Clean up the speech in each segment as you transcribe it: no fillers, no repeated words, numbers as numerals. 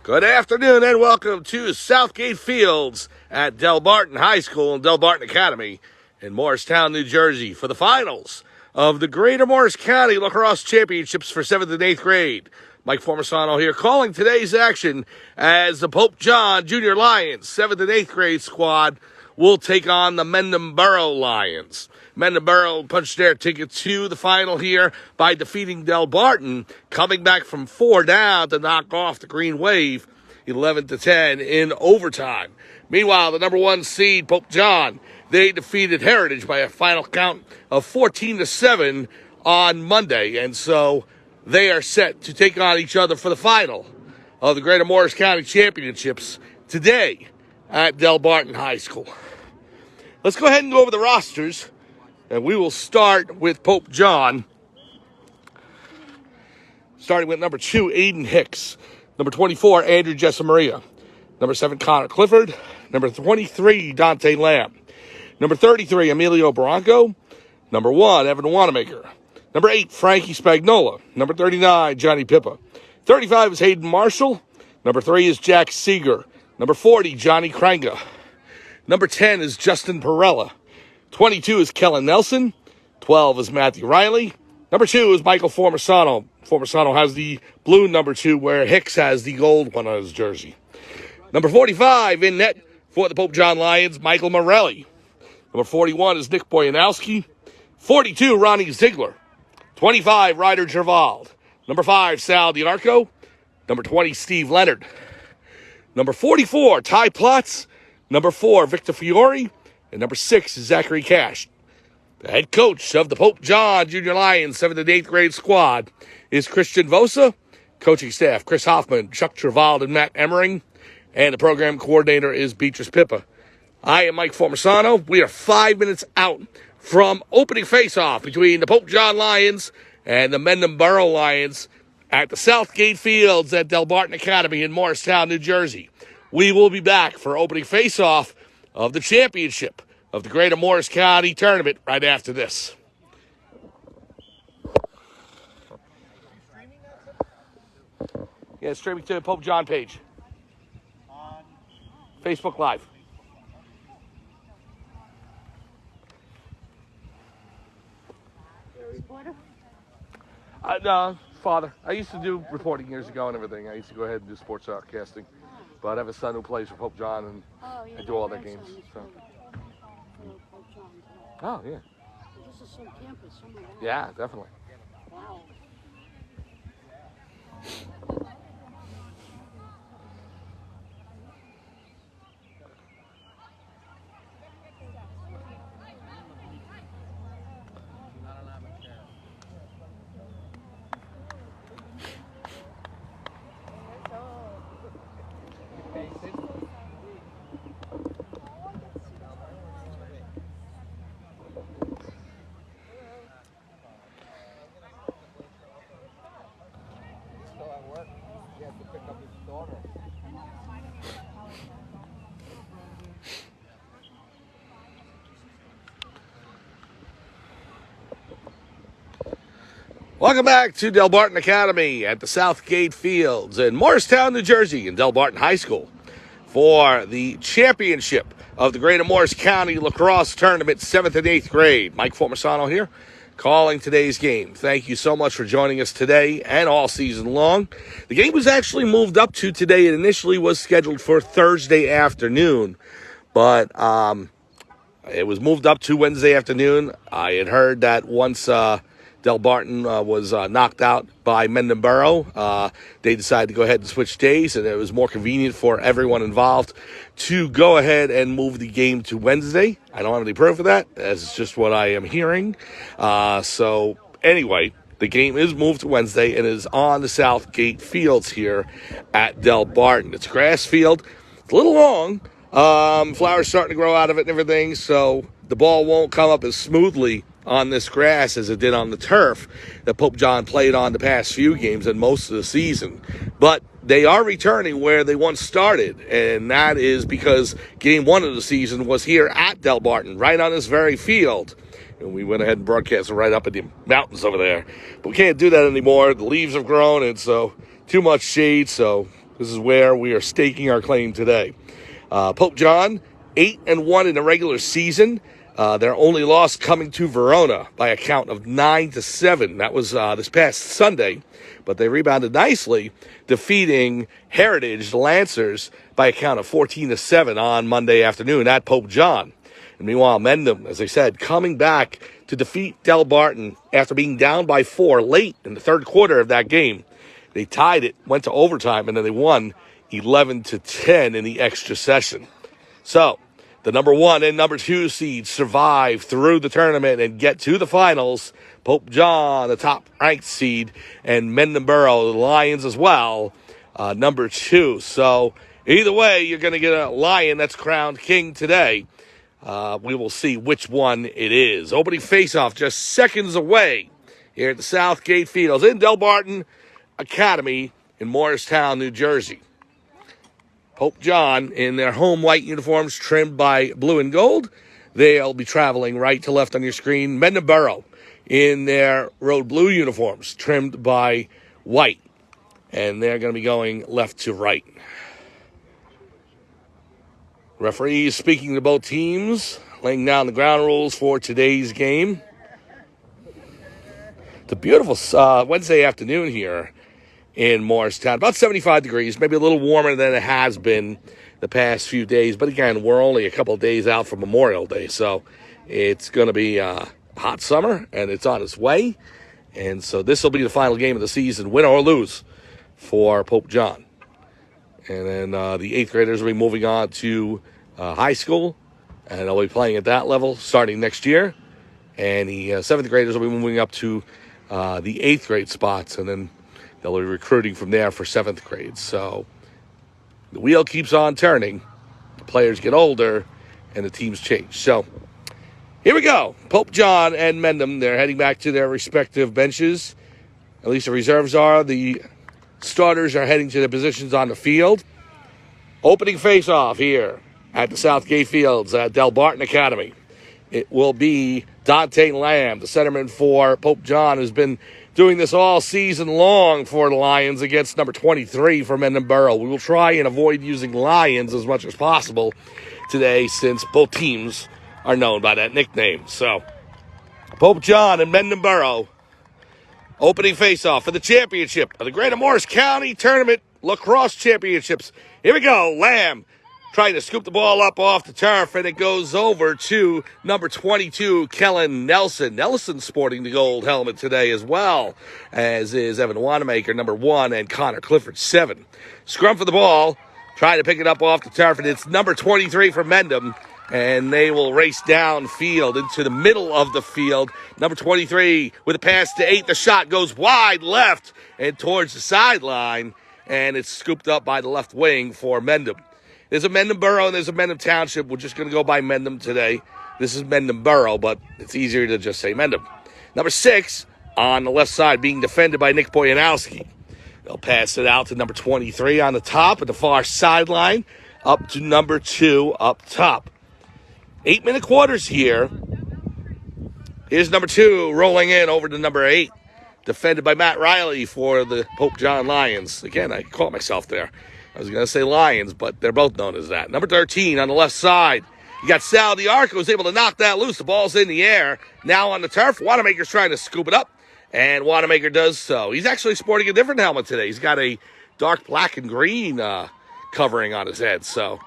Good afternoon and welcome to Southgate Fields at Delbarton High School and Delbarton Academy in Morristown, New Jersey for the finals of the Greater Morris County Lacrosse Championships for 7th and 8th grade. Mike Formisano here calling today's action as the Pope John Junior Lions 7th and 8th grade squad will take on the Mendham Borough Lions. Mendham Borough punched their ticket to the final here by defeating Delbarton, coming back from 4 down to knock off the Green Wave 11-10 in overtime. Meanwhile, the number 1 seed, Pope John, they defeated Heritage by a final count of 14-7 on Monday, and so they are set to take on each other for the final of the Greater Morris County Championships today at Delbarton High School. Let's go ahead and go over the rosters, and we will start with Pope John, starting with number 2, Aiden Hicks, number 24, Andrew Jessamaria, number 7, Connor Clifford, number 23, Dante Lamb, number 33, Emilio Bronco, number 1, Evan Wanamaker, number 8, Frankie Spagnola, number 39, Johnny Pippa, 35 is Hayden Marshall, number 3 is Jack Seeger, number 40, Johnny Kranga, number 10 is Justin Perella, 22 is Kellen Nelson, 12 is Matthew Riley, number 2 is Michael Formisano. Formisano has the blue number 2, where Hicks has the gold one on his jersey. Number 45 in net for the Pope John Lions, Michael Morelli. Number 41 is Nick Boyanowski. 42, Ronnie Ziegler. 25, Ryder Gervald. Number 5, Sal DiArco. Number 20, Steve Leonard. Number 44, Ty Plotz. Number 4, Victor Fiore. And number 6 is Zachary Cash. The head coach of the Pope John Junior Lions 7th and 8th grade squad is Christian Vosa. Coaching staff, Chris Hoffman, Chuck Travald, and Matt Emmering. And the program coordinator is Beatrice Pippa. I am Mike Formisano. We are 5 minutes out from opening face-off between the Pope John Lions and the Mendham Borough Lions at the Southgate Fields at Delbarton Academy in Morristown, New Jersey. We will be back for opening face-off of the championship of the Greater Morris County Tournament right after this. Yeah, streaming to the Pope John page. On Facebook Live. Reporter? No, father. I used to do reporting years ago and everything. I used to go ahead and do sports broadcasting. But I have a son who plays for Pope John, and I do all their games. So. Oh, yeah. This is some campus somewhere. Yeah, definitely. Wow. Welcome back to Delbarton Academy at the Southgate Fields in Morristown, New Jersey, and Delbarton High School for the championship of the Greater Morris County Lacrosse Tournament, 7th and 8th grade. Mike Formisano here, calling today's game. Thank you so much for joining us today and all season long. The game was actually moved up to today. It initially was scheduled for Thursday afternoon, but it was moved up to Wednesday afternoon. I had heard that once Delbarton was knocked out by Mendham Borough, they decided to go ahead and switch days, and it was more convenient for everyone involved to go ahead and move the game to Wednesday. I don't have any proof of that. That's just what I am hearing. So anyway, the game is moved to Wednesday and is on the Southgate Fields here at Delbarton. It's a grass field. It's a little long. Flowers starting to grow out of it and everything, so the ball won't come up as smoothly on this grass as it did on the turf that Pope John played on the past few games and most of the season. But they are returning where they once started, and that is because game 1 of the season was here at Delbarton, right on this very field. And we went ahead and broadcast it right up in the mountains over there. But we can't do that anymore. The leaves have grown, and so too much shade, so This is where we are staking our claim today. Pope John, 8-1 in the regular season. Their only loss coming to Verona by a count of 9-7. That was this past Sunday, but they rebounded nicely, defeating Heritage, the Lancers, by a count of 14-7 on Monday afternoon at Pope John. And meanwhile, Mendham, as I said, coming back to defeat Delbarton after being down by 4 late in the third quarter of that game. They tied it, went to overtime, and then they won 11-10 in the extra session. So, the number 1 and number 2 seeds survive through the tournament and get to the finals. Pope John, the top-ranked seed, and Mendham Borough, the Lions as well, number 2. So, either way, you're going to get a Lion that's crowned king today. We will see which one it is. Opening face-off just seconds away here at the Southgate Fields in Delbarton Academy in Morristown, New Jersey. Pope John in their home white uniforms trimmed by blue and gold. They'll be traveling right to left on your screen. Mendham Borough in their road blue uniforms trimmed by white. And they're going to be going left to right. Referees speaking to both teams, laying down the ground rules for today's game. It's a beautiful Wednesday afternoon here in Morristown. About 75 degrees, maybe a little warmer than it has been the past few days. But again, we're only a couple of days out from Memorial Day, so it's going to be a hot summer, and it's on its way. And so this will be the final game of the season, win or lose, for Pope John. And then the 8th graders will be moving on to high school, and they'll be playing at that level starting next year. And the 7th graders will be moving up to the 8th grade spots, and then they'll be recruiting from there for 7th grade. So the wheel keeps on turning. The players get older, and the teams change. So here we go. Pope John and Mendham, they're heading back to their respective benches. At least the reserves are. The starters are heading to their positions on the field. Opening face-off here at the Southgate Fields at Delbarton Academy. It will be Dante Lamb, the centerman for Pope John, who's been doing this all season long for the Lions against number 23 for Mendham Borough. We will try and avoid using Lions as much as possible today since both teams are known by that nickname. So, Pope John and Mendham Borough opening face-off for the championship of the Greater Morris County Tournament Lacrosse Championships. Here we go. Lamb trying to scoop the ball up off the turf, and it goes over to number 22, Kellen Nelson. Nelson sporting the gold helmet today as well, as is Evan Wanamaker, number 1, and Connor Clifford, 7. Scrum for the ball, trying to pick it up off the turf, and it's number 23 for Mendham, and they will race downfield into the middle of the field. Number 23 with a pass to 8. The shot goes wide left and towards the sideline, and it's scooped up by the left wing for Mendham. There's a Mendham Borough and there's a Mendham Township. We're just going to go by Mendham today. This is Mendham Borough, but it's easier to just say Mendham. Number 6 on the left side being defended by Nick Boyanowski. They'll pass it out to number 23 on the top at the far sideline, up to number 2 up top. 8-minute quarters here. Here's number 2 rolling in over to number 8. Defended by Matt Riley for the Pope John Lions. Again, I caught myself there. I was going to say Lions, but they're both known as that. Number 13 on the left side. You got Sal DiArco who's able to knock that loose. The ball's in the air. Now on the turf. Wanamaker's trying to scoop it up, and Wanamaker does so. He's actually sporting a different helmet today. He's got a dark black and green covering on his head. So,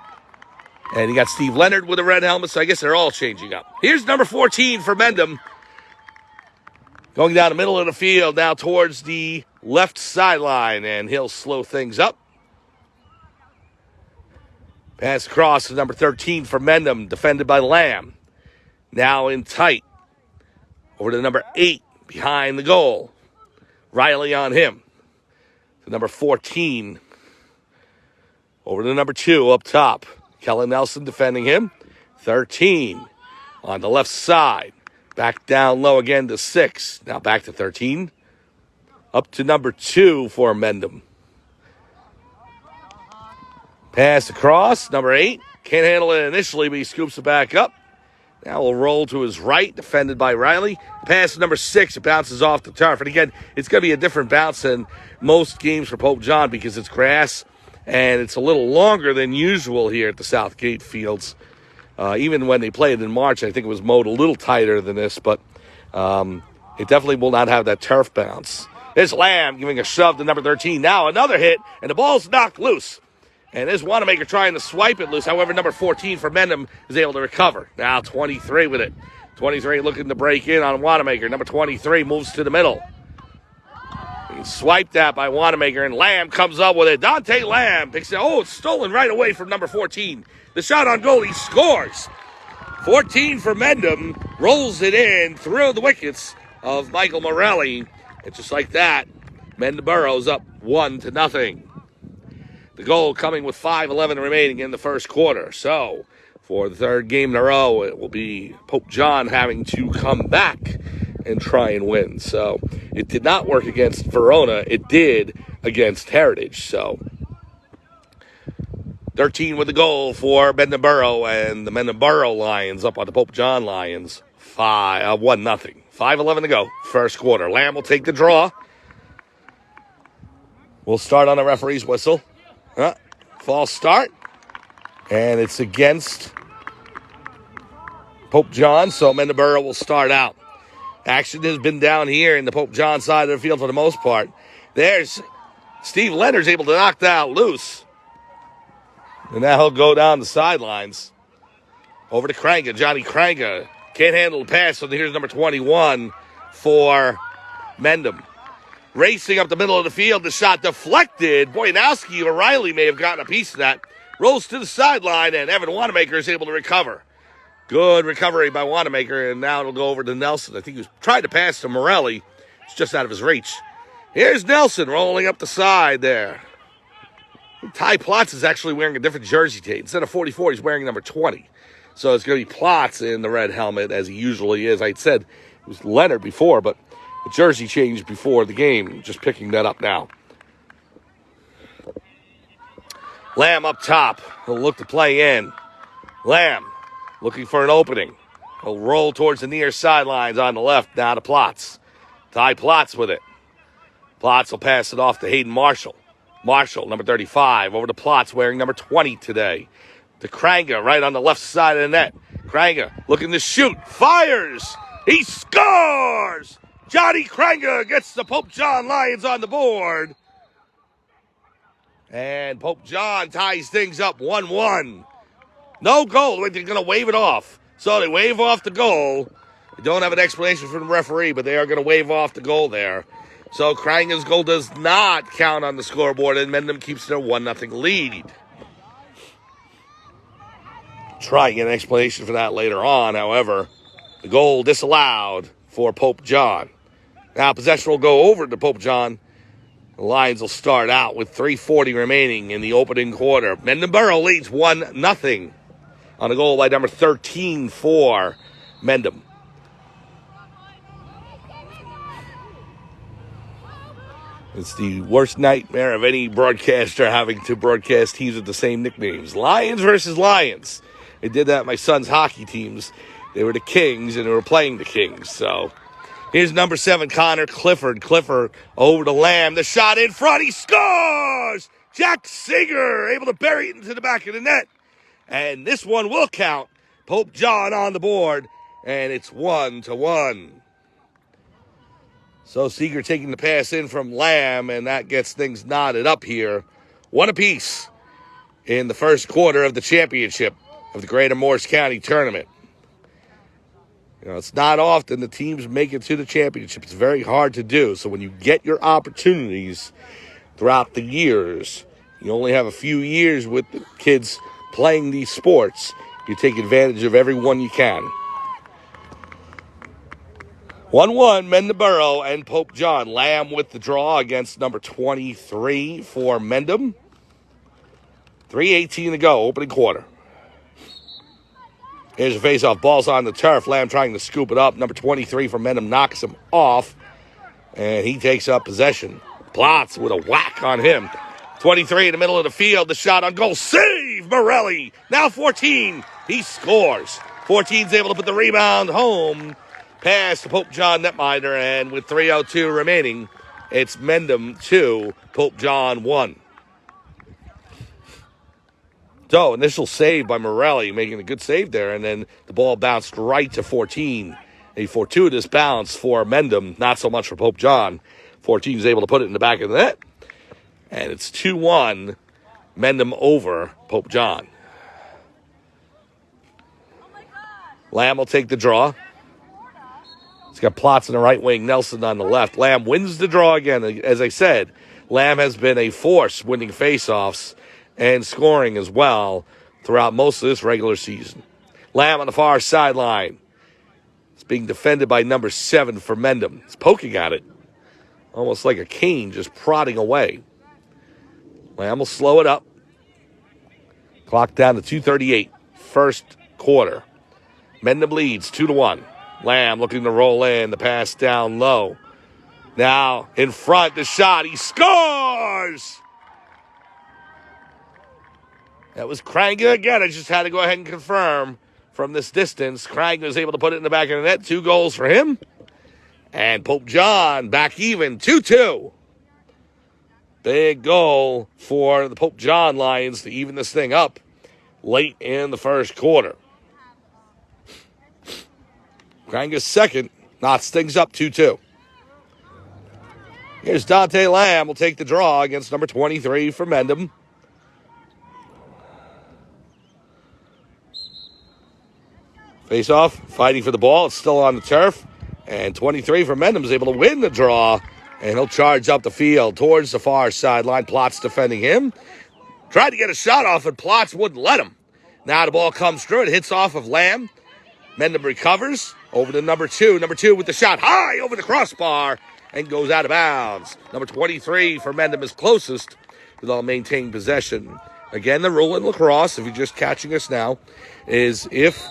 and you got Steve Leonard with a red helmet, so I guess they're all changing up. Here's number 14 for Mendham. Going down the middle of the field, now towards the left sideline, and he'll slow things up. Pass across to number 13 for Mendham, defended by Lamb. Now in tight. Over to number 8, behind the goal. Riley on him. To number 14. Over to number 2, up top. Kellen Nelson defending him. 13 on the left side. Back down low again to 6. Now back to 13. Up to number 2 for Mendham. Pass across, number 8. Can't handle it initially, but he scoops it back up. Now we'll roll to his right, defended by Riley. Pass to number 6, it bounces off the turf. And again, it's going to be a different bounce than most games for Pope John because it's grass and it's a little longer than usual here at the Southgate Fields. Even when they played in March, I think it was mowed a little tighter than this, but it definitely will not have that turf bounce. There's Lamb giving a shove to number 13. Now another hit, and the ball's knocked loose. And there's Wanamaker trying to swipe it loose. However, number 14 for Mendham is able to recover. Now 23 with it. 23 looking to break in on Wanamaker. Number 23 moves to the middle. He's swiped at by Wanamaker, and Lamb comes up with it. Dante Lamb picks it. Oh, it's stolen right away from number 14. The shot on goal, he scores. 14 for Mendham, rolls it in through the wickets of Michael Morelli. And just like that, Mendham Borough's up 1-0. The goal coming with 5:11 remaining in the first quarter. So, for the third game in a row, it will be Pope John having to come back and try and win. So, it did not work against Verona. It did against Heritage. So, 13 with the goal for Mendham Borough, and the Mendham Borough Lions up on the Pope John Lions, 1-0. 5:11 to go, first quarter. Lamb will take the draw. We'll start on the referee's whistle. False start, and it's against Pope John, so Mendham Borough will start out. Action has been down here in the Pope John side of the field for the most part. There's Steve Leonard's able to knock that out loose. And now he'll go down the sidelines. Over to Kranga. Johnny Kranga can't handle the pass, so here's number 21 for Mendham. Racing up the middle of the field, the shot deflected. Boyanowski or Riley may have gotten a piece of that. Rolls to the sideline, and Evan Wanamaker is able to recover. Good recovery by Wanamaker, and now it'll go over to Nelson. I think he was trying to pass to Morelli. It's just out of his reach. Here's Nelson rolling up the side there. Ty Plotz is actually wearing a different jersey today. Instead of 44, he's wearing number 20. So it's going to be Plotz in the red helmet, as he usually is. I said it was Leonard before, but the jersey changed before the game. Just picking that up now. Lamb up top. He'll look to play in. Lamb looking for an opening. He'll roll towards the near sidelines on the left. Now to Plotz. Ty Plotz with it. Plotz will pass it off to Hayden Marshall. Marshall, number 35, over to Plotz, wearing number 20 today. To Kranga, right on the left side of the net. Kranga looking to shoot. Fires! He scores! Johnny Kranga gets the Pope John Lions on the board. And Pope John ties things up 1-1. No goal. They're going to wave it off. So they wave off the goal. They don't have an explanation from the referee, but they are going to wave off the goal there. So Kranga's goal does not count on the scoreboard, and Mendham keeps their 1-0 lead. Try and get an explanation for that later on. However, the goal disallowed for Pope John. Now possession will go over to Pope John. The Lions will start out with 3:40 remaining in the opening quarter. Mendham Borough leads 1-0 on a goal by number 13 for Mendham. It's the worst nightmare of any broadcaster having to broadcast teams with the same nicknames. Lions versus Lions. They did that at my son's hockey teams. They were the Kings, and they were playing the Kings. So here's number 7, Connor Clifford. Clifford over to Lamb. The shot in front. He scores! Jack Singer able to bury it into the back of the net. And this one will count. Pope John on the board, and it's 1-1. So Seeger taking the pass in from Lamb, and that gets things knotted up here. One apiece in the first quarter of the championship of the Greater Morris County Tournament. You know, it's not often the teams make it to the championship. It's very hard to do. So when you get your opportunities throughout the years, you only have a few years with the kids playing these sports. You take advantage of every one you can. 1-1, Mendham Borough and Pope John. Lamb with the draw against number 23 for Mendham. 3:18 to go, opening quarter. Here's a face-off. Ball's on the turf. Lamb trying to scoop it up. Number 23 for Mendham knocks him off, and he takes up possession. Plotz with a whack on him. 23 in the middle of the field. The shot on goal. Save! Morelli. Now 14. He scores. 14's able to put the rebound home. Pass to Pope John netminder, and with 3:02 remaining, it's Mendham 2, Pope John 1. So, initial save by Morelli, making a good save there, and then the ball bounced right to 14. A fortuitous bounce for Mendham, not so much for Pope John. 14 is able to put it in the back of the net, and it's 2-1, Mendham over Pope John. Lamb will take the draw. He's got Plotz in the right wing, Nelson on the left. Lamb wins the draw again. As I said, Lamb has been a force winning faceoffs and scoring as well throughout most of this regular season. Lamb on the far sideline. It's being defended by number 7 for Mendham. He's poking at it, almost like a cane, just prodding away. Lamb will slow it up. Clock down to 2:38, first quarter. Mendham leads 2-1. Lamb looking to roll in, the pass down low. Now in front, the shot, he scores! That was Kranga again. I just had to go ahead and confirm from this distance. Kranga was able to put it in the back of the net. 2 goals for him. And Pope John back even, 2-2. Big goal for the Pope John Lions to even this thing up late in the first quarter. Kranga's second, knots things up 2-2. Here's Dante Lamb will take the draw against number 23 for Mendham. Face off, fighting for the ball. It's still on the turf. And 23 for Mendham is able to win the draw. And he'll charge up the field towards the far sideline. Plotz defending him. Tried to get a shot off, and Plotz wouldn't let him. Now the ball comes through. It hits off of Lamb. Mendham recovers. Over to number 2. Number 2 with the shot high over the crossbar and goes out of bounds. Number 23 for Mendham is closest, but they'll maintain possession. Again, the rule in lacrosse, if you're just catching us now, is if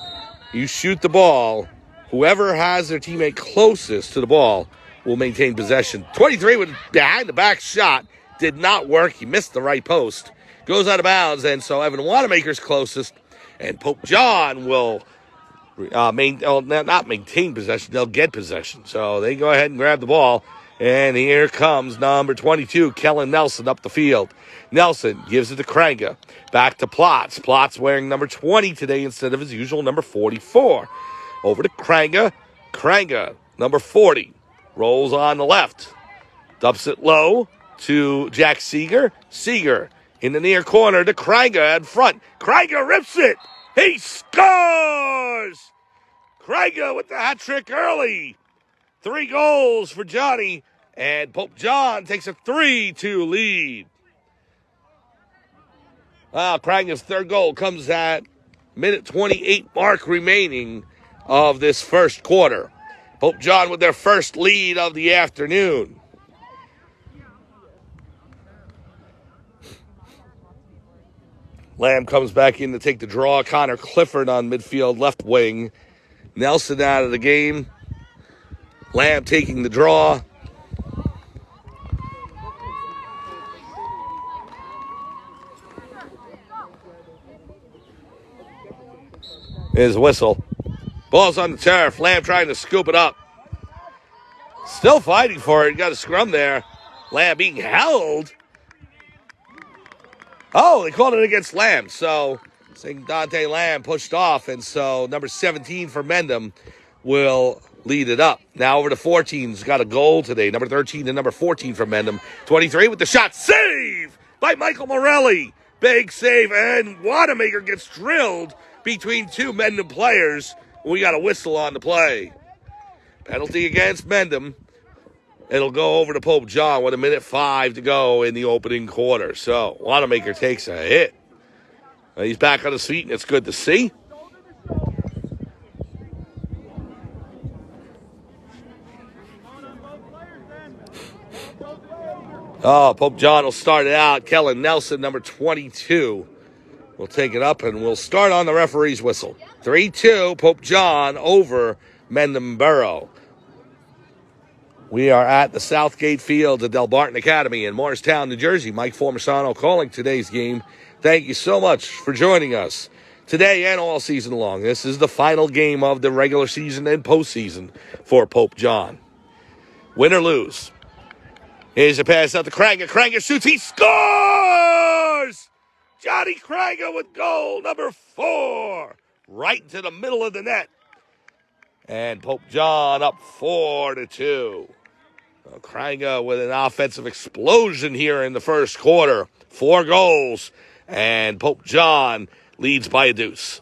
you shoot the ball, whoever has their teammate closest to the ball will maintain possession. 23 with behind the back shot. Did not work. He missed the right post. Goes out of bounds, and so Evan Wanamaker's closest, and Pope John will not maintain possession. They'll get possession. So they go ahead and grab the ball, and here comes number 22, Kellen Nelson, up the field. Nelson gives it to Kranga. Back to Plotz. Plotz wearing number 20 today instead of his usual number 44. Over to Kranga. Kranga, number 40, rolls on the left. Dumps it low to Jack Seeger. Seeger in the near corner to Kranga in front. Kranga rips it. He scores! Kranga with the hat trick early. 3 goals for Johnny, and Pope John takes a 3-2 lead. Kranga's third goal comes at minute 28 mark remaining of this first quarter. Pope John with their first lead of the afternoon. Lamb comes back in to take the draw. Connor Clifford on midfield left wing. Nelson out of the game. Lamb taking the draw. His whistle. Ball's on the turf. Lamb trying to scoop it up. Still fighting for it. Got a scrum there. Lamb being held. Oh, they called it against Lamb. So, saying Dante Lamb pushed off. And so, number 17 for Mendham will lead it up. Now over to 14's got a goal today. Number 13 and number 14 for Mendham. 23 with the shot. Save by Michael Morelli. Big save. And Wanamaker gets drilled between 2 Mendham players. We got a whistle on the play. Penalty against Mendham. It'll go over to Pope John with 1:05 to go in the opening quarter. So, Wanamaker takes a hit. He's back on his feet, and it's good to see. Pope John will start it out. Kellen Nelson, number 22, will take it up, and we'll start on the referee's whistle. 3-2, Pope John over Mendham Borough. We are at the Southgate Field at Delbarton Academy in Morristown, New Jersey. Mike Formisano calling today's game. Thank you so much for joining us today and all season long. This is the final game of the regular season and postseason for Pope John. Win or lose. Here's a pass out to Kranga. Kranga shoots. He scores! Johnny Kranger with goal number 4. Right into the middle of the net. And Pope John up 4-2. Kranger with an offensive explosion here in the first quarter. 4 goals. And Pope John leads by a deuce.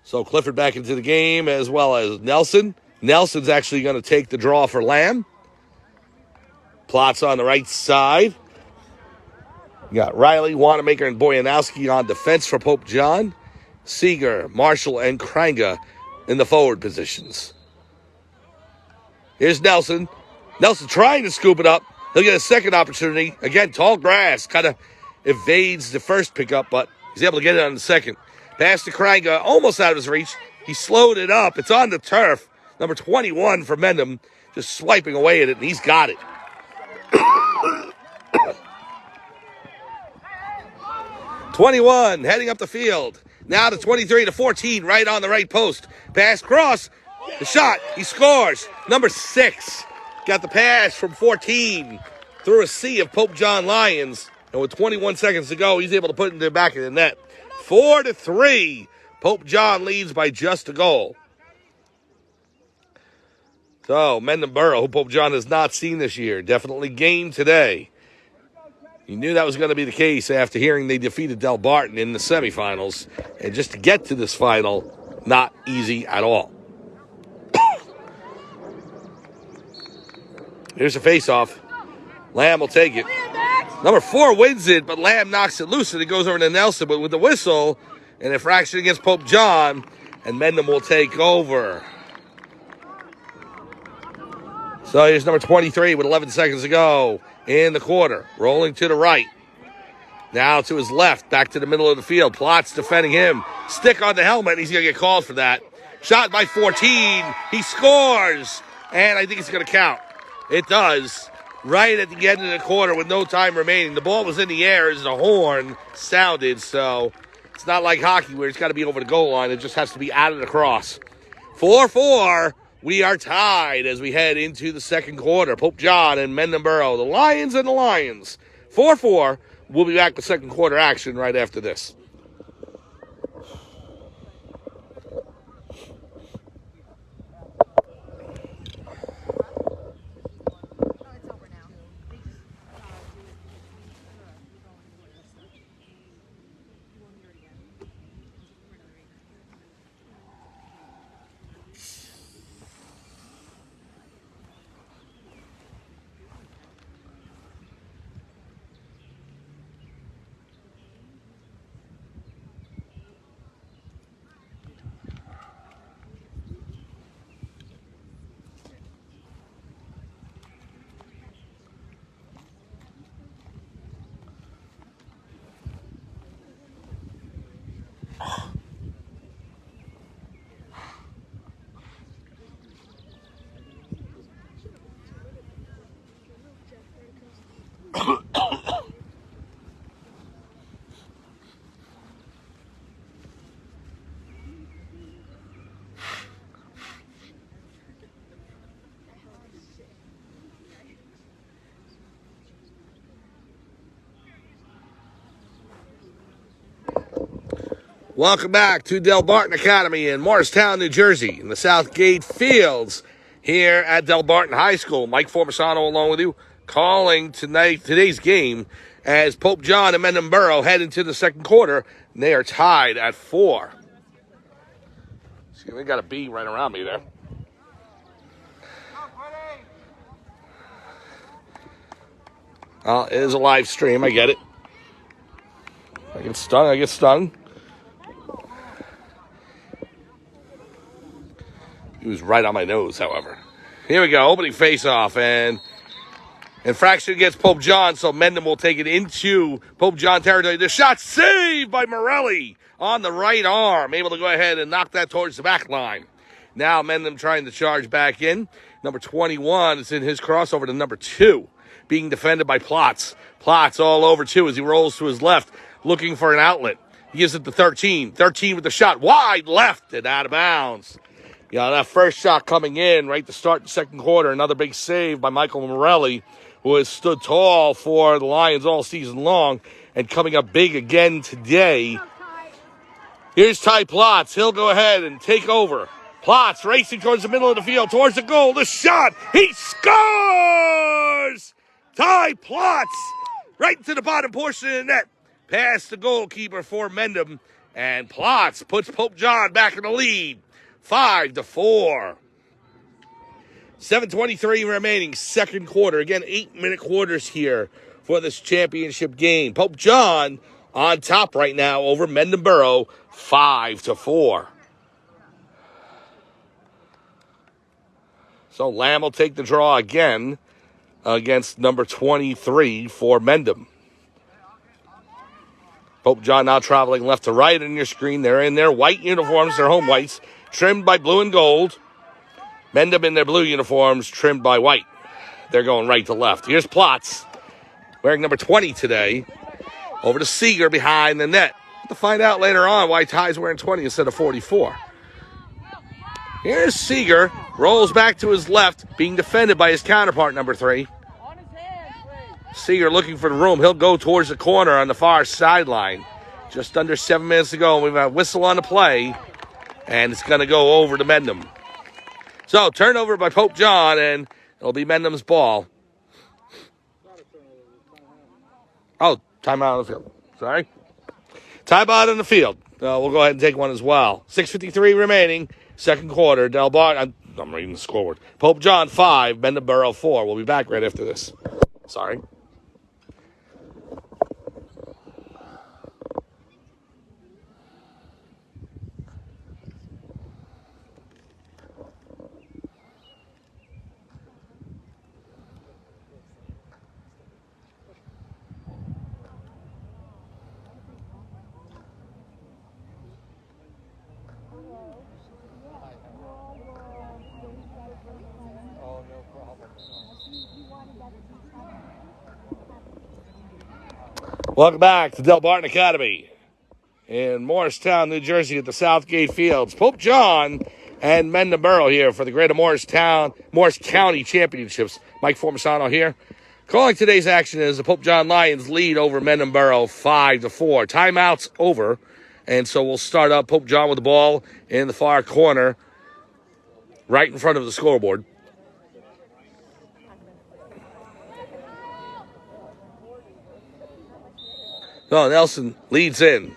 So Clifford back into the game as well as Nelson. Nelson's actually going to take the draw for Lamb. Plots on the right side. You got Riley, Wanamaker, and Boyanowski on defense for Pope John. Seeger, Marshall, and Kranger in the forward positions. Here's Nelson. Nelson trying to scoop it up. He'll get a second opportunity. Again, tall grass. Kind of evades the first pickup, but he's able to get it on the second. Pass to Kranger, almost out of his reach. He slowed it up. It's on the turf. Number 21 for Mendham, just swiping away at it, and he's got it. 21 heading up the field. Now to 23-14, right on the right post. Pass cross. The shot. He scores. Number 6 got the pass from 14 through a sea of Pope John Lions. And with 21 seconds to go, he's able to put it in the back of the net. 4-3. Pope John leads by just a goal. So, Mendham Borough, who Pope John has not seen this year, definitely gained today. You knew that was going to be the case after hearing they defeated Delbarton in the semifinals. And just to get to this final, not easy at all. Here's a face-off. Lamb will take it. Number 4 wins it, but Lamb knocks it loose, and it goes over to Nelson. But with the whistle, an infraction against Pope John, and Mendham will take over. So here's number 23 with 11 seconds to go in the quarter. Rolling to the right. Now to his left, back to the middle of the field. Plots defending him. Stick on the helmet. He's going to get called for that. Shot by 14. He scores. And I think it's going to count. It does. Right at the end of the quarter with no time remaining. The ball was in the air as the horn sounded. So it's not like hockey where it's got to be over the goal line. It just has to be out of the cross. 4-4. We are tied as we head into the second quarter. Pope John and Mendham Borough, the Lions and the Lions. 4-4. We'll be back with second quarter action right after this. Welcome back to Delbarton Academy in Morristown, New Jersey, in the Southgate Fields here at Delbarton High School. Mike Formisano along with you, calling today's game as Pope John and Mendham Borough head into the second quarter. And they are tied at 4. See, they got a bee right around me there. It is a live stream, I get it. I get stung. He was right on my nose, however. Here we go, opening face-off, and infraction against Pope John, so Mendham will take it into Pope John territory. The shot saved by Morelli on the right arm, able to go ahead and knock that towards the back line. Now Mendham trying to charge back in. Number 21 is in his crossover to number 2, being defended by Plots. Plots all over 2 as he rolls to his left, looking for an outlet. He gives it to 13. 13 with the shot, wide left and out of bounds. Yeah, that first shot coming in right to start the second quarter. Another big save by Michael Morelli, who has stood tall for the Lions all season long and coming up big again today. Here's Ty Plotz. He'll go ahead and take over. Plotz racing towards the middle of the field, towards the goal. The shot. He scores! Ty Plotz right into the bottom portion of the net. Past the goalkeeper for Mendham. And Plotz puts Pope John back in the lead. 5-4. 7:23 remaining, second quarter. Again, 8-minute quarters here for this championship game. Pope John on top right now over Mendham Borough, 5-4. So Lamb will take the draw again against number 23 for Mendham. Pope John now traveling left to right on your screen. They're in their white uniforms, their home whites, trimmed by blue and gold. Mendham in their blue uniforms, trimmed by white. They're going right to left. Here's Plotz, wearing number 20 today, over to Seeger behind the net. We'll have to find out later on why Ty's wearing 20 instead of 44. Here's Seeger, rolls back to his left, being defended by his counterpart, number 3. Seeger looking for the room. He'll go towards the corner on the far sideline. Just under 7 minutes to go. We've got a whistle on the play, and it's going to go over to Mendham. So, turnover by Pope John, and it'll be Mendham's ball. Oh, timeout on the field. Sorry. Timeout on the field. We'll go ahead and take one as well. 6:53 remaining, second quarter. Delbarton, I'm reading the scoreboard. Pope John 5, Mendham Borough 4. We'll be back right after this. Sorry. Welcome back to Delbarton Academy in Morristown, New Jersey at the Southgate Fields. Pope John and Mendham Borough here for the Greater Morris County Championships. Mike Formisano here. Calling today's action is the Pope John Lions lead over Mendham Borough 5-4. Timeout's over, and so we'll start up. Pope John with the ball in the far corner, right in front of the scoreboard. Oh, Nelson leads in.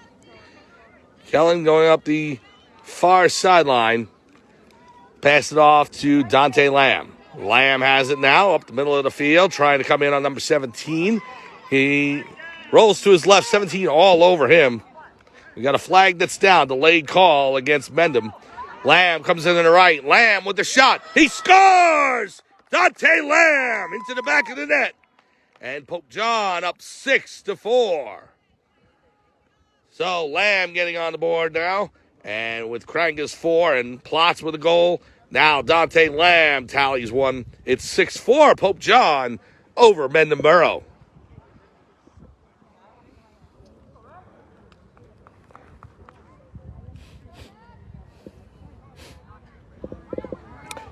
Kellen going up the far sideline. Pass it off to Dante Lamb. Lamb has it now up the middle of the field, trying to come in on number 17. He rolls to his left, 17 all over him. We got a flag that's down, delayed call against Mendham. Lamb comes in on the right. Lamb with the shot. He scores! Dante Lamb into the back of the net. And Pope John up 6-4. So Lamb getting on the board now. And with Kranga's 4 and Plotz with a goal, now Dante Lamb tallies one. It's 6-4, Pope John over Mendham Borough.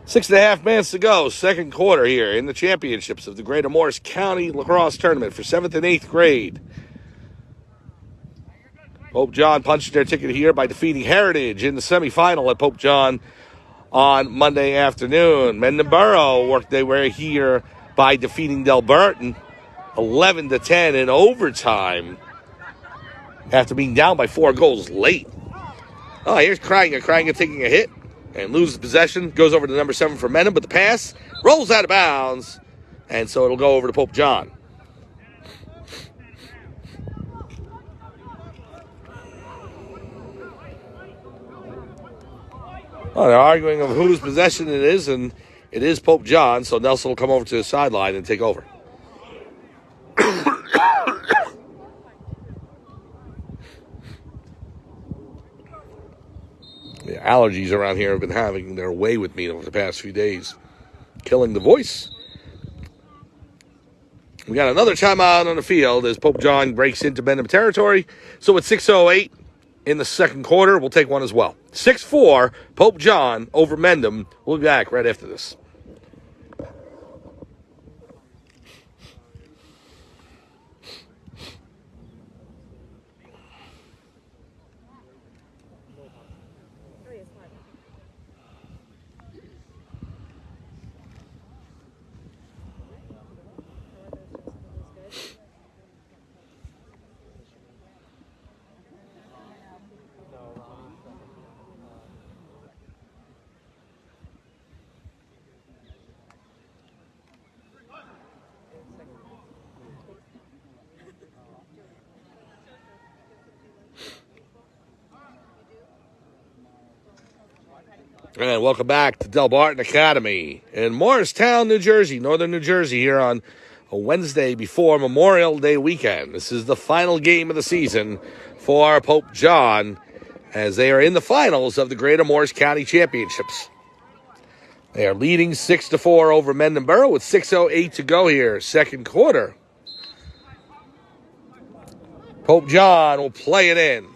Six and a half minutes to go, second quarter here in the championships of the Greater Morris County Lacrosse Tournament for 7th and 8th grade. Pope John punched their ticket here by defeating Heritage in the semifinal at Pope John on Monday afternoon. Mendham Borough worked their way here by defeating Delbarton 11-10 in overtime after being down by 4 goals late. Oh, here's Kranga. Kranga taking a hit and loses possession. Goes over to number 7 for Mendham, but the pass rolls out of bounds, and so it'll go over to Pope John. Well, they're arguing of whose possession it is, and it is Pope John, so Nelson will come over to the sideline and take over. The allergies around here have been having their way with me over the past few days, killing the voice. We got another timeout on the field as Pope John breaks into Mendham territory. So it's 6:08. in the second quarter. We'll take one as well. 6-4, Pope John over Mendham. We'll be back right after this. And welcome back to Delbarton Academy in Morristown, New Jersey, northern New Jersey, here on a Wednesday before Memorial Day weekend. This is the final game of the season for Pope John as they are in the finals of the Greater Morris County Championships. They are leading 6-4 over Mendham Borough with 6:08 to go here, second quarter. Pope John will play it in.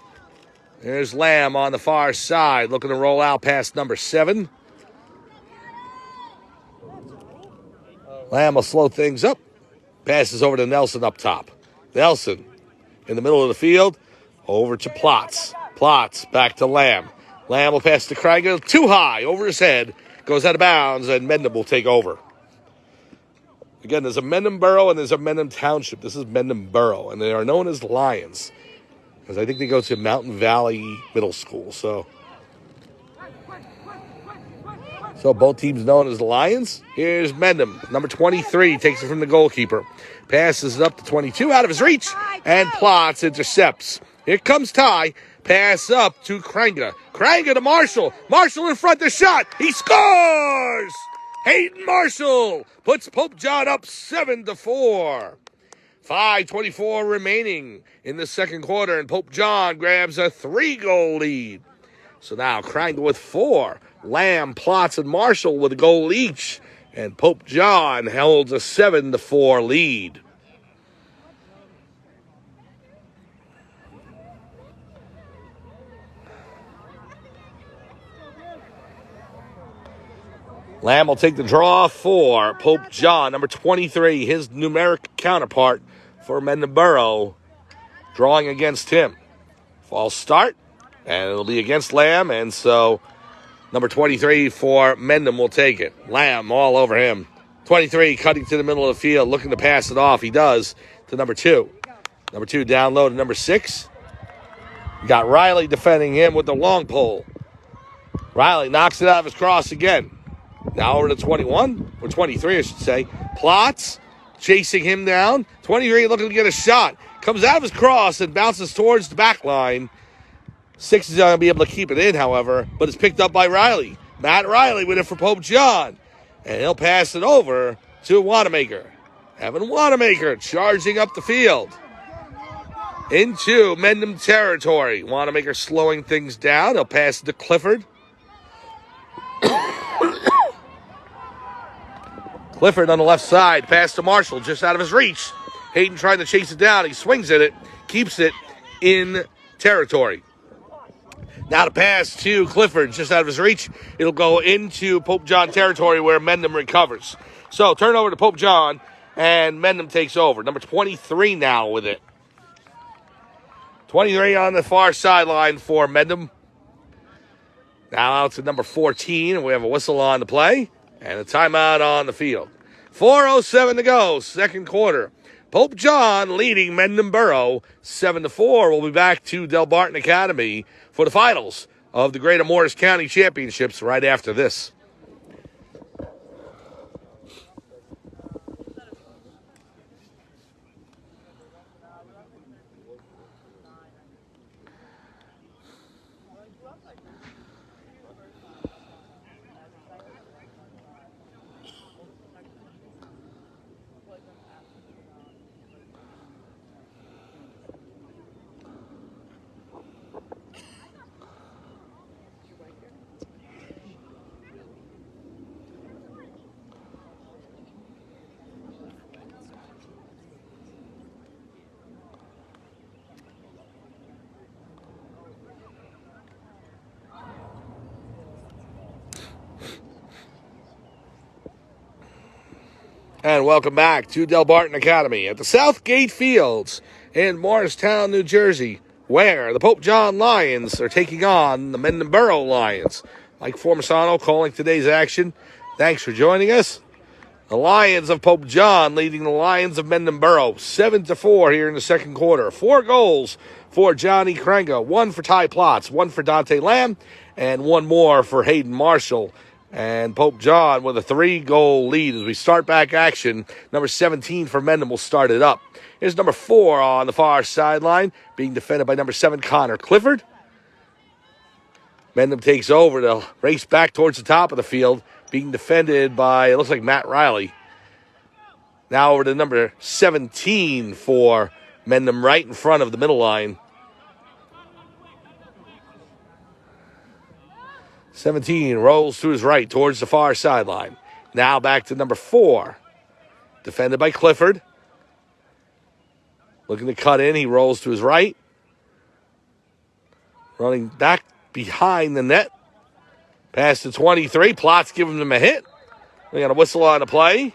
There's Lamb on the far side, looking to roll out past number 7. Lamb will slow things up. Passes over to Nelson up top. Nelson in the middle of the field, over to Plotz. Plotz back to Lamb. Lamb will pass to Krieger, too high, over his head. Goes out of bounds, and Mendham will take over. Again, there's a Mendham Borough and there's a Mendham Township. This is Mendham Borough, and they are known as Lions, because I think they go to Mountain Valley Middle School. So both teams known as the Lions. Here's Mendham. Number 23 takes it from the goalkeeper. Passes it up to 22, out of his reach, and Plotz intercepts. Here comes Ty. Pass up to Kranga. Kranga to Marshall. Marshall in front, the shot. He scores! Hayden Marshall puts Pope John up 7-4. 5:24 remaining in the second quarter, and Pope John grabs a 3-goal lead. So now Kranga with 4. Lamb, Plotz, and Marshall with a goal each. And Pope John holds a 7-4 lead. Lamb will take the draw for Pope John. Number 23, his numeric counterpart for Mendham Borough, drawing against him. False start, and it'll be against Lamb, and so number 23 for Mendham will take it. Lamb all over him. 23 cutting to the middle of the field, looking to pass it off. He does to number 2. Number 2 down low to number 6. Got Riley defending him with the long pole. Riley knocks it out of his cross again. Now over to 21, or 23, I should say. Plotz chasing him down. 23 looking to get a shot. Comes out of his cross and bounces towards the back line. 6 is going to be able to keep it in, however, but it's picked up by Riley. Matt Riley with it for Pope John. And he'll pass it over to Wanamaker. Evan Wanamaker charging up the field into Mendham territory. Wanamaker slowing things down. He'll pass it to Clifford. Clifford on the left side. Pass to Marshall, just out of his reach. Hayden trying to chase it down. He swings at it, keeps it in territory. Now to pass to Clifford, just out of his reach. It'll go into Pope John territory where Mendham recovers. So turnover to Pope John, and Mendham takes over. Number 23 now with it. 23 on the far sideline for Mendham. Now out to number 14, and we have a whistle on the play and a timeout on the field. 4:07 to go, second quarter. Pope John leading Mendham Borough 7-4. We'll be back to Delbarton Academy for the finals of the Greater Morris County Championships right after this. And welcome back to Delbarton Academy at the Southgate Fields in Morristown, New Jersey, where the Pope John Lions are taking on the Mendham Borough Lions. Mike Formisano calling today's action. Thanks for joining us. The Lions of Pope John leading the Lions of Mendham Borough 7-4 here in the second quarter. 4 goals for Johnny Krenga, 1 for Ty Plotz, 1 for Dante Lamb, and 1 more for Hayden Marshall. And Pope John with a 3-goal lead as we start back action. Number 17 for Mendham will start it up. Here's number 4 on the far sideline, being defended by number 7, Connor Clifford. Mendham takes over to race back towards the top of the field, being defended by, it looks like, Matt Riley. Now over to number 17 for Mendham, right in front of the middle line. 17 rolls to his right towards the far sideline. Now back to number 4. Defended by Clifford. Looking to cut in. He rolls to his right. Running back behind the net. Pass to 23. Plotz giving him a hit. We got a whistle on the play.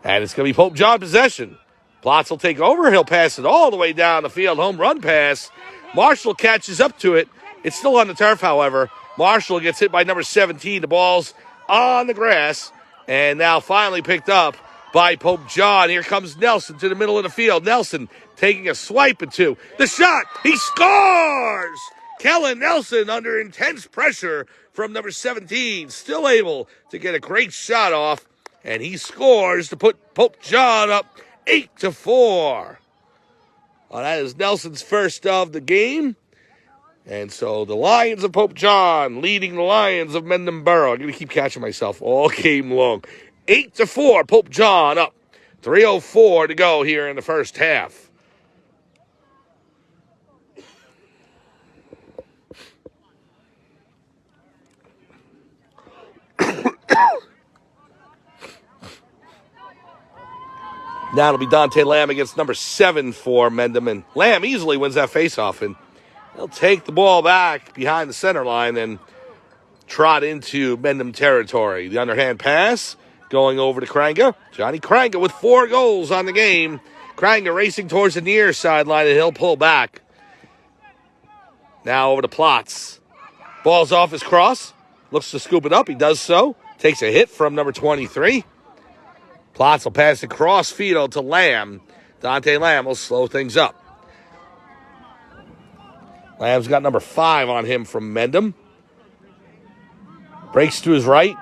And it's going to be Pope John possession. Plotz will take over. He'll pass it all the way down the field. Home run pass. Marshall catches up to it. It's still on the turf, however. Marshall gets hit by number 17. The ball's on the grass. And now finally picked up by Pope John. Here comes Nelson to the middle of the field. Nelson taking a swipe at 2. The shot. He scores! Kellen Nelson under intense pressure from number 17. Still able to get a great shot off. And he scores to put Pope John up 8-4. Well, that is Nelson's first of the game. And so the Lions of Pope John leading the Lions of Mendham Borough. I'm going to keep catching myself all game long. 8-4, Pope John up. 3:04 to go here in the first half. Now it'll be Dante Lamb against number 7 for Mendham. And Lamb easily wins that faceoff. And he'll take the ball back behind the center line and trot into Mendham territory. The underhand pass going over to Krenga. Johnny Krenga with 4 goals on the game. Krenga racing towards the near sideline, and he'll pull back. Now over to Plotz. Ball's off his cross. Looks to scoop it up. He does so. Takes a hit from number 23. Plotz will pass the cross field to Lamb. Dante Lamb will slow things up. Lamb's got number 5 on him from Mendham. Breaks to his right.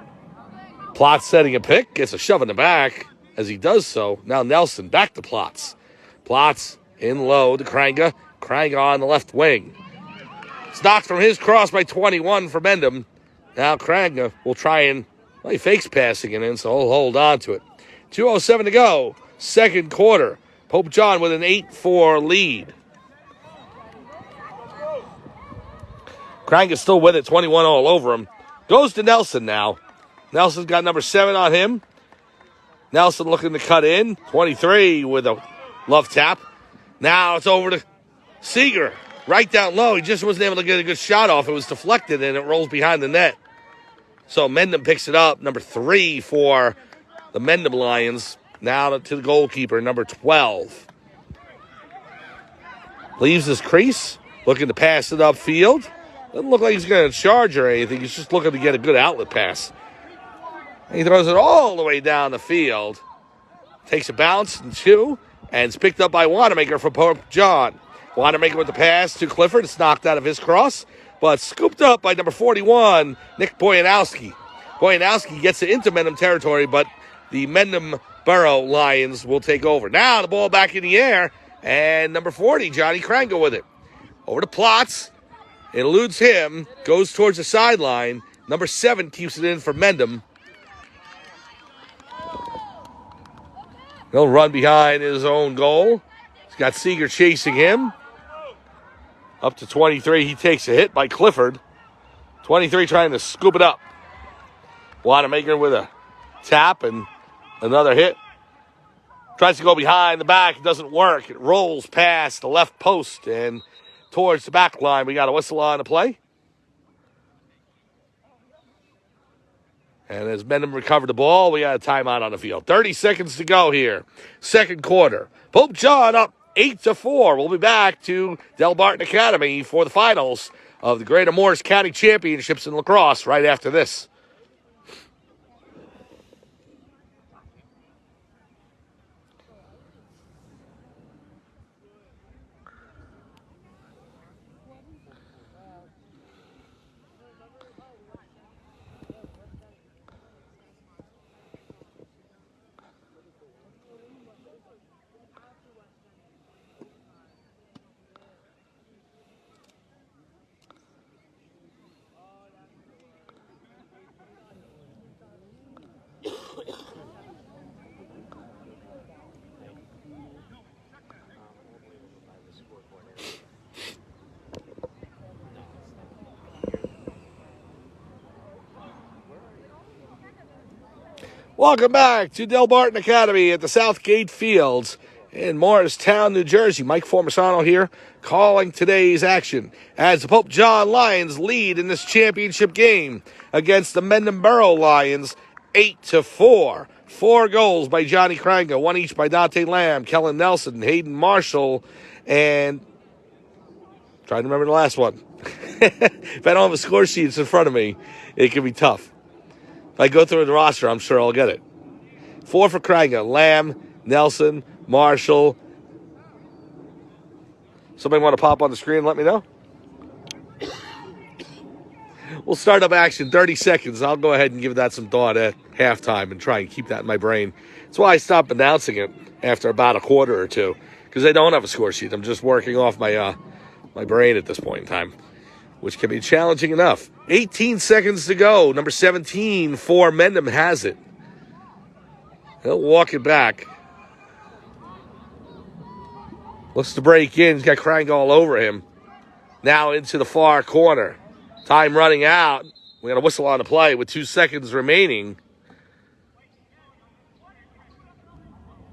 Plotz setting a pick. Gets a shove in the back as he does so. Now Nelson back to Plotz. Plotz in low to Krenga. Krenga on the left wing. It's knocked from his cross by 21 for Mendham. Now Krenga will try and, well, he fakes passing it in, so he'll hold on to it. 2:07 to go. Second quarter. Pope John with an 8-4 lead. Krenga's still with it, 21 all over him. Goes to Nelson now. Nelson's got number 7 on him. Nelson looking to cut in. 23 with a love tap. Now it's over to Seeger. Right down low. He just wasn't able to get a good shot off. It was deflected, and it rolls behind the net. So Mendham picks it up. Number 3 for the Mendham Lions. Now to the goalkeeper, number 12. Leaves his crease. Looking to pass it upfield. Doesn't look like he's going to charge or anything. He's just looking to get a good outlet pass. And he throws it all the way down the field. Takes a bounce and 2. And it's picked up by Wanamaker for Pope John. Wanamaker with the pass to Clifford. It's knocked out of his cross. But scooped up by number 41, Nick Boyanowski. Boyanowski gets it into Mendham territory, but the Mendham Borough Lions will take over. Now the ball back in the air. And number 40, Johnny Krenga with it. Over to Plotz. It eludes him. Goes towards the sideline. Number 7 keeps it in for Mendham. He'll run behind his own goal. He's got Seeger chasing him. Up to 23. He takes a hit by Clifford. 23 trying to scoop it up. Wanamaker with a tap and another hit. Tries to go behind the back. It doesn't work. It rolls past the left post and towards the back line. We got a whistle on the play. And as Mendham recovered the ball, we got a timeout on the field. 30 seconds to go here. Second quarter. Pope John up 8-4. We'll be back to Delbarton Academy for the finals of the Greater Morris County Championships in lacrosse right after this. Welcome back to Delbarton Academy at the Southgate Fields in Morristown, New Jersey. Mike Formisano here calling today's action as the Pope John Lions lead in this championship game against the Mendham Borough Lions 8-4. 4 goals by Johnny Krango, 1 each by Dante Lamb, Kellen Nelson, Hayden Marshall, and trying to remember the last one. If I don't have a score sheet in front of me, it can be tough. If I go through the roster, I'm sure I'll get it. 4 for Krango, Lamb, Nelson, Marshall. Somebody want to pop on the screen and let me know? We'll start up action 30 seconds. I'll go ahead and give that some thought at halftime and try and keep that in my brain. That's why I stopped announcing it after about a quarter or two, because I don't have a score sheet. I'm just working off my brain at this point in time, which can be challenging enough. 18 seconds to go. Number 17 for Mendham has it. He'll walk it back. Looks to break in. He's got Crank all over him. Now into the far corner. Time running out. We got a whistle on the play with 2 seconds remaining.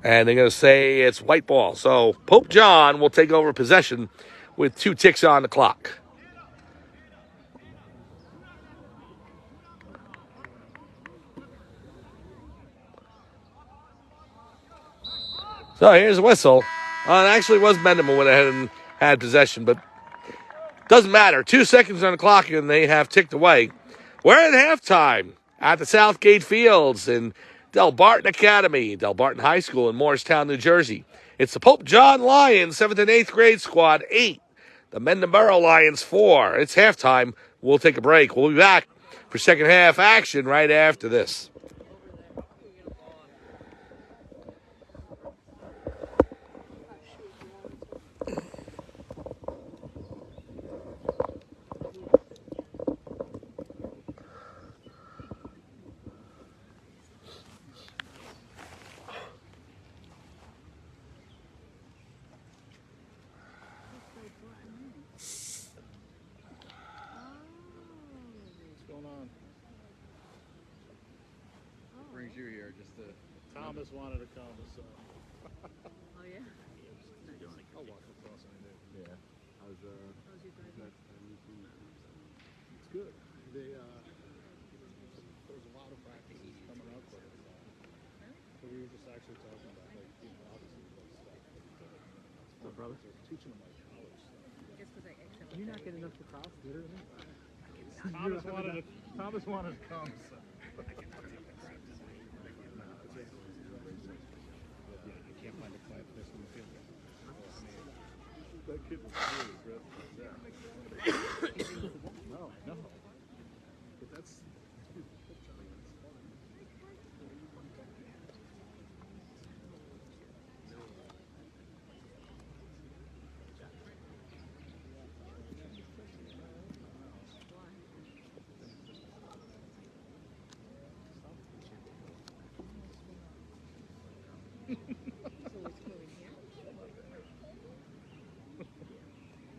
And they're going to say it's white ball. So Pope John will take over possession with 2 ticks on the clock. So here's a whistle. It actually was Mendham who went ahead and had possession, but doesn't matter. 2 seconds on the clock, and they have ticked away. We're at halftime at the Southgate Fields in Delbarton Academy, Delbarton High School in Morristown, New Jersey. It's the Pope John Lions, 7th and 8th grade squad, 8. The Mendham Borough Lions, 4. It's halftime. We'll take a break. We'll be back for second half action right after this. You here just to Thomas wanted to come, so Oh, yeah? I'll walk across and I did. yeah. How's How's your driving? It's good. They there's a lot of practices coming up for it. So we were just actually talking about obviously stuff. brother? They're teaching them college stuff. Just because I accidentally. Can you not get enough for cops, literally? Thomas wanted to come, so. You can't find a quiet place in the field. That kid was really aggressive. No. But that's.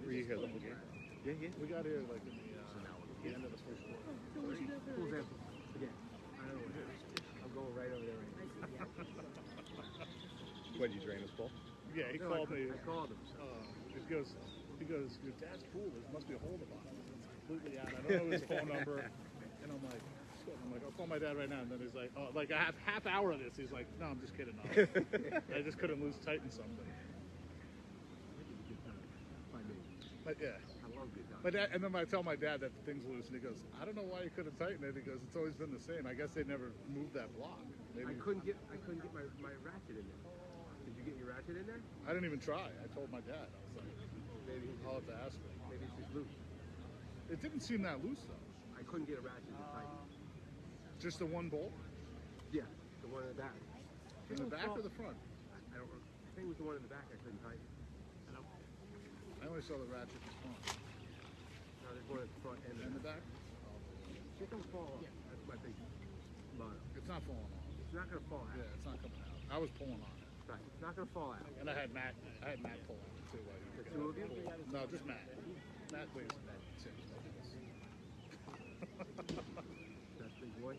Were you here the whole game? Yeah. We got here like in the end of the first quarter. Who's that? Again. I don't know what it is. I'll go right over there. What, did you drain his ball? Yeah, he called me. I called him. He goes, your dad's pool, there must be a hole in the bottom. It's completely out. I don't know his phone number. And I'm like, kidding. I'm like, I'll call my dad right now. And then he's like, oh, like a half hour of this. He's like, no, I'm just kidding. No. I just couldn't lose tighten something. But yeah. I love good times. But and then I tell my dad that the thing's loose, and he goes, I don't know why you couldn't tighten it. He goes, it's always been the same. I guess they never moved that block. Maybe. I couldn't get my ratchet in there. Did you get your ratchet in there? I didn't even try. I told my dad. I was like, Maybe I'll have to ask him. maybe it's just loose. It didn't seem that loose though. I couldn't get a ratchet to tighten. Just the one bolt Yeah, the one in the back. in the back or the front. I don't. I think it was the one in the back I couldn't tighten. I only saw the ratchet in the front. No, there's one in the front and In the back? Shit don't fall off. That's my big motto. It's not falling off. It's not gonna fall out. Yeah, it's not coming out. I was pulling on it. Right. It's not gonna fall out. And I had Matt pull on it too. While you The were two of you? No, just Matt. Matt weighs about 6 pounds. That's big boy.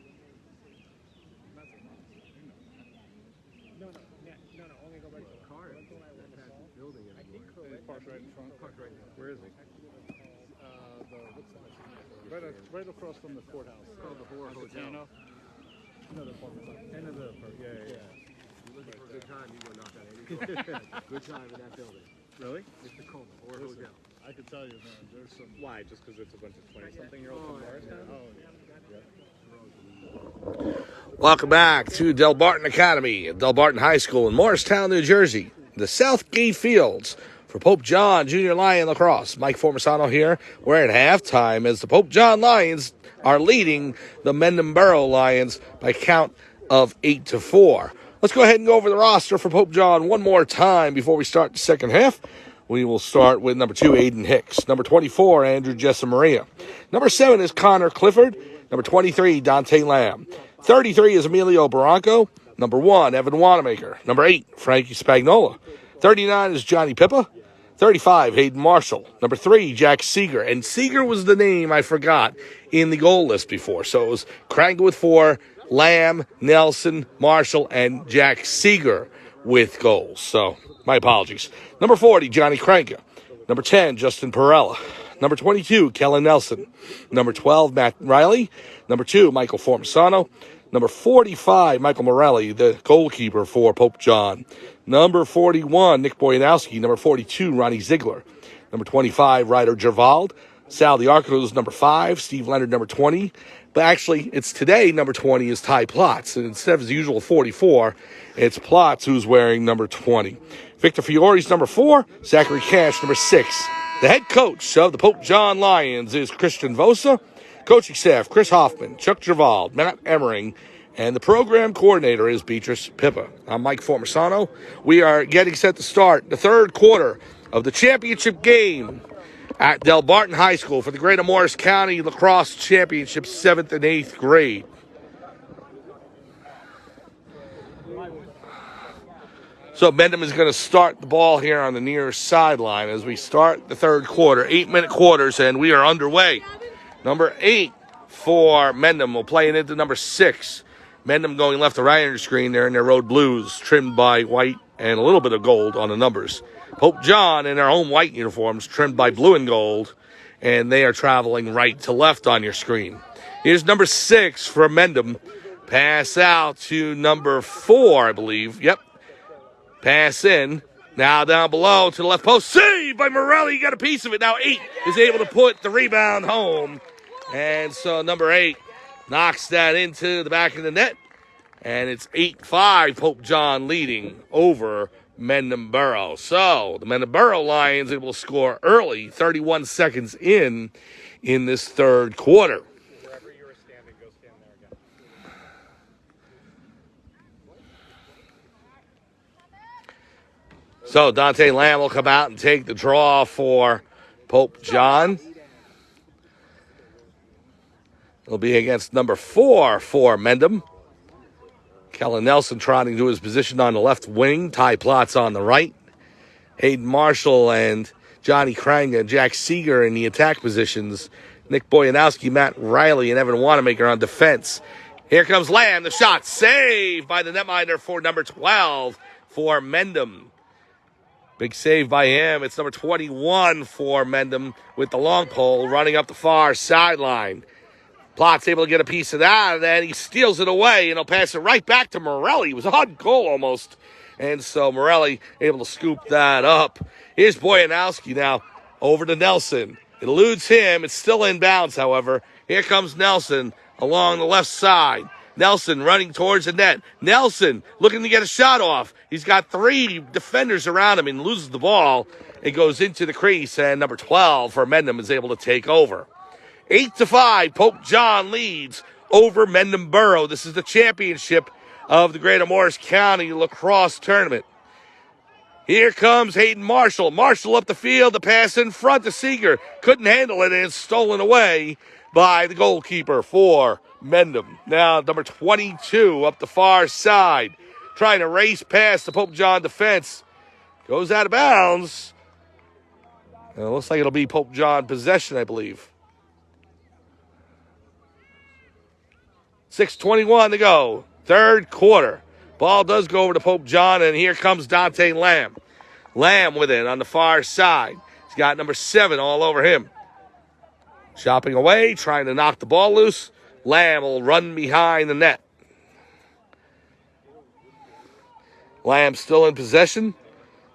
Matt's a monster. You know Matt. No. Only go back to the car. That's the building anymore. He parks right in front. Parked right there. Where is he? Right across from the courthouse. It's called the Borough Hotel. No, the end of the park. Yeah. You're looking for a good time, you go knock on any door. Good time in that building. Really? It's the Coma Borough Hotel. I can tell you, man. There's some. Why? Just because it's a bunch of 20-something-year-olds from Morristown? Oh yeah. Welcome back to Delbarton Academy at Delbarton High School in Morristown, New Jersey. The Southgate Fields for Pope John Junior Lion Lacrosse. Mike Formisano here. We're at halftime as the Pope John Lions are leading the Mendham Borough Lions by a count of 8-4. Let's go ahead and go over the roster for Pope John one more time before we start the second half. We will start with number 2, Aiden Hicks. Number 24, Andrew Jessamaria. Number 7 is Connor Clifford. Number 23, Dante Lamb. 33 is Emilio Barranco. Number 1, Evan Wanamaker. Number 8, Frankie Spagnola. 39 is Johnny Pippa. 35, Hayden Marshall. Number 3, Jack Seeger. And Seeger was the name I forgot in the goal list before. So it was Krangle with 4, Lamb, Nelson, Marshall, and Jack Seeger with goals. So my apologies. Number 40, Johnny Kranka. Number 10, Justin Perella. Number 22, Kellen Nelson. Number 12, Matt Riley. Number 2, Michael Formisano. Number 45, Michael Morelli, the goalkeeper for Pope John. Number 41, Nick Boyanowski. Number 42, Ronnie Ziegler. Number 25, Ryder Gervald. Sal the Arcos, number 5. Steve Leonard, number 20. But actually, it's today, number 20 is Ty Plotz. And instead of his usual 44, it's Plotz who's wearing number 20. Victor Fiore's number 4. Zachary Cash, number 6. The head coach of the Pope John Lions is Christian Vosa. Coaching staff, Chris Hoffman, Chuck Gervald, Matt Emmering, and the program coordinator is Beatrice Pippa. I'm Mike Formisano. We are getting set to start the third quarter of the championship game at Delbarton High School for the Greater Morris County Lacrosse Championship 7th and 8th grade. So Mendham is going to start the ball here on the near sideline as we start the third quarter. 8-minute quarters, and we are underway. Number 8 for Mendham will play it into number 6. Mendham going left to right on your screen there in their road blues, trimmed by white and a little bit of gold on the numbers. Pope John in their home white uniforms, trimmed by blue and gold, and they are traveling right to left on your screen. Here's number 6 for Mendham. Pass out to number 4, I believe. Yep. Pass in. Now down below to the left post. Saved by Morelli. He got a piece of it. Now 8 is able to put the rebound home. And so number 8 knocks that into the back of the net. And it's 8-5, Pope John leading over Mendham Borough. So the Mendham Borough Lions able to score early, 31 seconds in this third quarter. Wherever you were standing, go stand there again. So Dante Lamb will come out and take the draw for Pope John. It'll be against number 4 for Mendham. Kellen Nelson trotting to his position on the left wing. Ty Plotz on the right. Hayden Marshall and Johnny Kranga and Jack Seeger in the attack positions. Nick Boyanowski, Matt Riley, and Evan Wanamaker on defense. Here comes Lamb. The shot saved by the netminder for number 12 for Mendham. Big save by him. It's number 21 for Mendham with the long pole running up the far sideline. Plott's able to get a piece of that, and then he steals it away, and he'll pass it right back to Morelli. It was on goal almost. And so Morelli able to scoop that up. Here's Boyanowski now over to Nelson. It eludes him. It's still in bounds, however. Here comes Nelson along the left side. Nelson running towards the net. Nelson looking to get a shot off. He's got 3 defenders around him and loses the ball. It goes into the crease, and number 12 for Mendham is able to take over. 8-5, Pope John leads over Mendham Borough. This is the championship of the Greater Morris County Lacrosse Tournament. Here comes Hayden Marshall. Marshall up the field, the pass in front to Seeger. Couldn't handle it, and it's stolen away by the goalkeeper for Mendham. Now, number 22 up the far side, trying to race past the Pope John defense. Goes out of bounds. And it looks like it'll be Pope John possession, I believe. 6:21 to go. Third quarter. Ball does go over to Pope John, and here comes Dante Lamb. Lamb with it on the far side. He's got number 7 all over him. Chopping away, trying to knock the ball loose. Lamb will run behind the net. Lamb still in possession.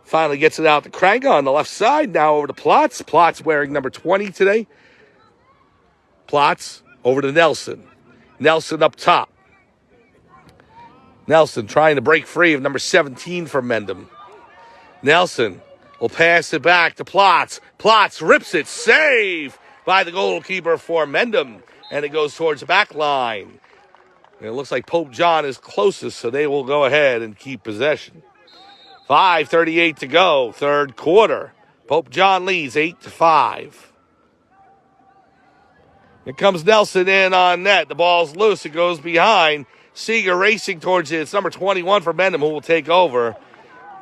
Finally gets it out to Kranga on the left side. Now over to Plotz. Plotz wearing number 20 today. Plotz over to Nelson. Nelson up top. Nelson trying to break free of number 17 for Mendham. Nelson will pass it back to Plotz. Plotz rips it. Save by the goalkeeper for Mendham. And it goes towards the back line. And it looks like Pope John is closest, so they will go ahead and keep possession. 5:38 to go, third quarter. Pope John leads 8-5. Here comes Nelson in on net. The ball's loose. It goes behind. Seeger racing towards it. It's number 21 for Mendham who will take over.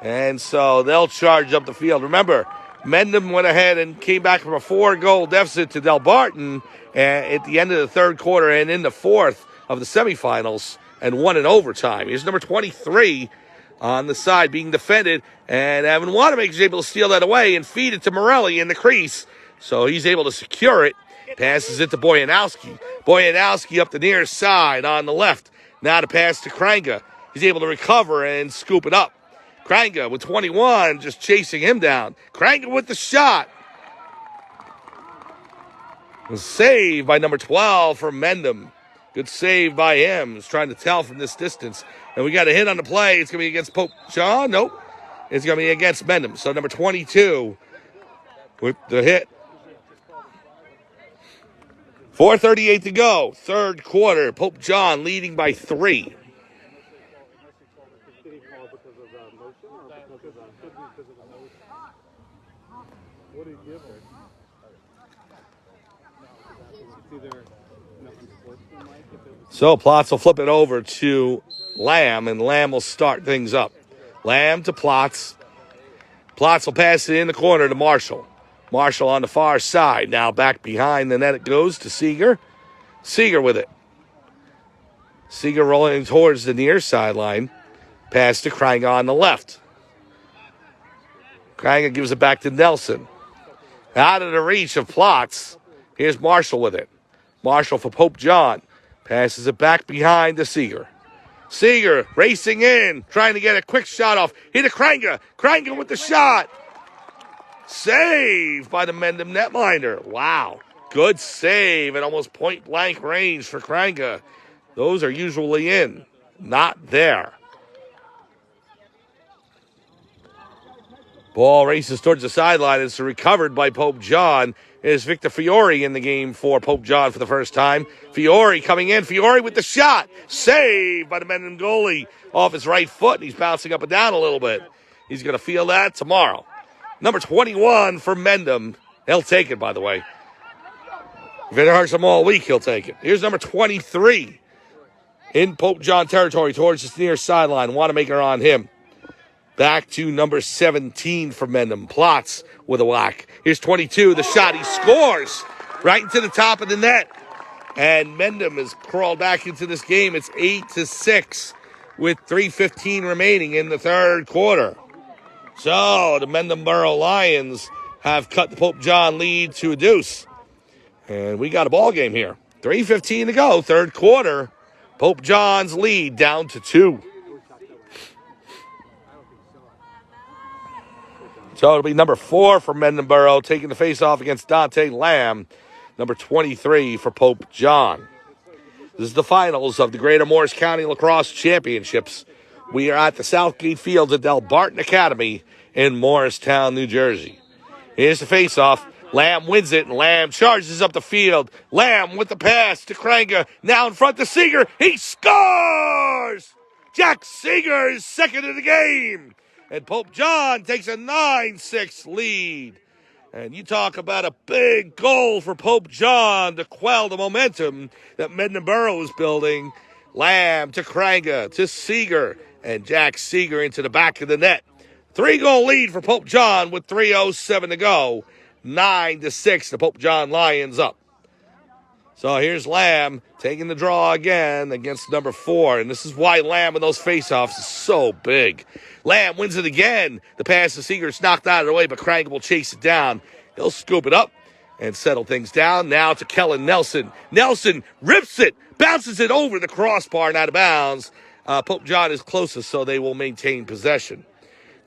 And so they'll charge up the field. Remember, Mendham went ahead and came back from a 4-goal deficit to Delbarton at the end of the third quarter and in the fourth of the semifinals and won in overtime. Here's number 23 on the side being defended, and Evan Wanamaker is able to steal that away and feed it to Morelli in the crease. So he's able to secure it. Passes it to Boyanowski. Boyanowski up the near side on the left. Now to pass to Kranga. He's able to recover and scoop it up. Kranga with 21 just chasing him down. Kranga with the shot. Save by number 12 for Mendham. Good save by him. He's trying to tell from this distance. And we got a hit on the play. It's going to be against Pope John. Nope. It's going to be against Mendham. So number 22 with the hit. 4:38 to go. Third quarter. Pope John leading by 3. Did he call because of the motion or because of the motion? What did he give her? It's either nothing sportsmanlike if it was. So Plotz will flip it over to Lamb, and Lamb will start things up. Lamb to Plotz. Plotz will pass it in the corner to Marshall. Marshall on the far side. Now back behind the net it goes to Seeger. Seeger with it. Seeger rolling towards the near sideline. Pass to Kranga on the left. Kranga gives it back to Nelson. Out of the reach of Plotz. Here's Marshall with it. Marshall for Pope John. Passes it back behind to Seeger. Seeger racing in, trying to get a quick shot off. Hit to Kranga. Kranga with the shot. Save by the Mendham netminder. Wow. Good save at almost point-blank range for Kranga. Those are usually in. Not there. Ball races towards the sideline. It's recovered by Pope John. Is Victor Fiore in the game for Pope John for the first time. Fiore coming in. Fiore with the shot. Save by the Mendham goalie off his right foot. And he's bouncing up and down a little bit. He's going to feel that tomorrow. Number 21 for Mendham. He'll take it, by the way. If it hurts him all week, he'll take it. Here's number 23 in Pope John territory towards the near sideline. Wanamaker on him. Back to number 17 for Mendham. Plotz with a whack. Here's 22. The shot. He scores right into the top of the net. And Mendham has crawled back into this game. It's 8-6 with 3:15 remaining in the third quarter. So the Mendham Borough Lions have cut the Pope John lead to a deuce. And we got a ball game here. 3:15 to go, third quarter. Pope John's lead down to 2. So it'll be number 4 for Mendham Borough, taking the face-off against Dante Lamb, number 23 for Pope John. This is the finals of the Greater Morris County Lacrosse Championships. We are at the Southgate Fields at Delbarton Academy in Morristown, New Jersey. Here's the face-off. Lamb wins it, and Lamb charges up the field. Lamb with the pass to Kranga. Now in front to Seeger. He scores! Jack Seeger is second in the game. And Pope John takes a 9-6 lead. And you talk about a big goal for Pope John to quell the momentum that Mendham Borough is building. Lamb to Kranga to Seeger. And Jack Seeger into the back of the net. 3-goal lead for Pope John with 3:07 to go. 9-6, the Pope John Lions up. So here's Lamb taking the draw again against number 4. And this is why Lamb in those faceoffs is so big. Lamb wins it again. The pass to Seeger is knocked out of the way, but Kranga will chase it down. He'll scoop it up and settle things down. Now to Kellen Nelson. Nelson rips it, bounces it over the crossbar and out of bounds. Pope John is closest, so they will maintain possession.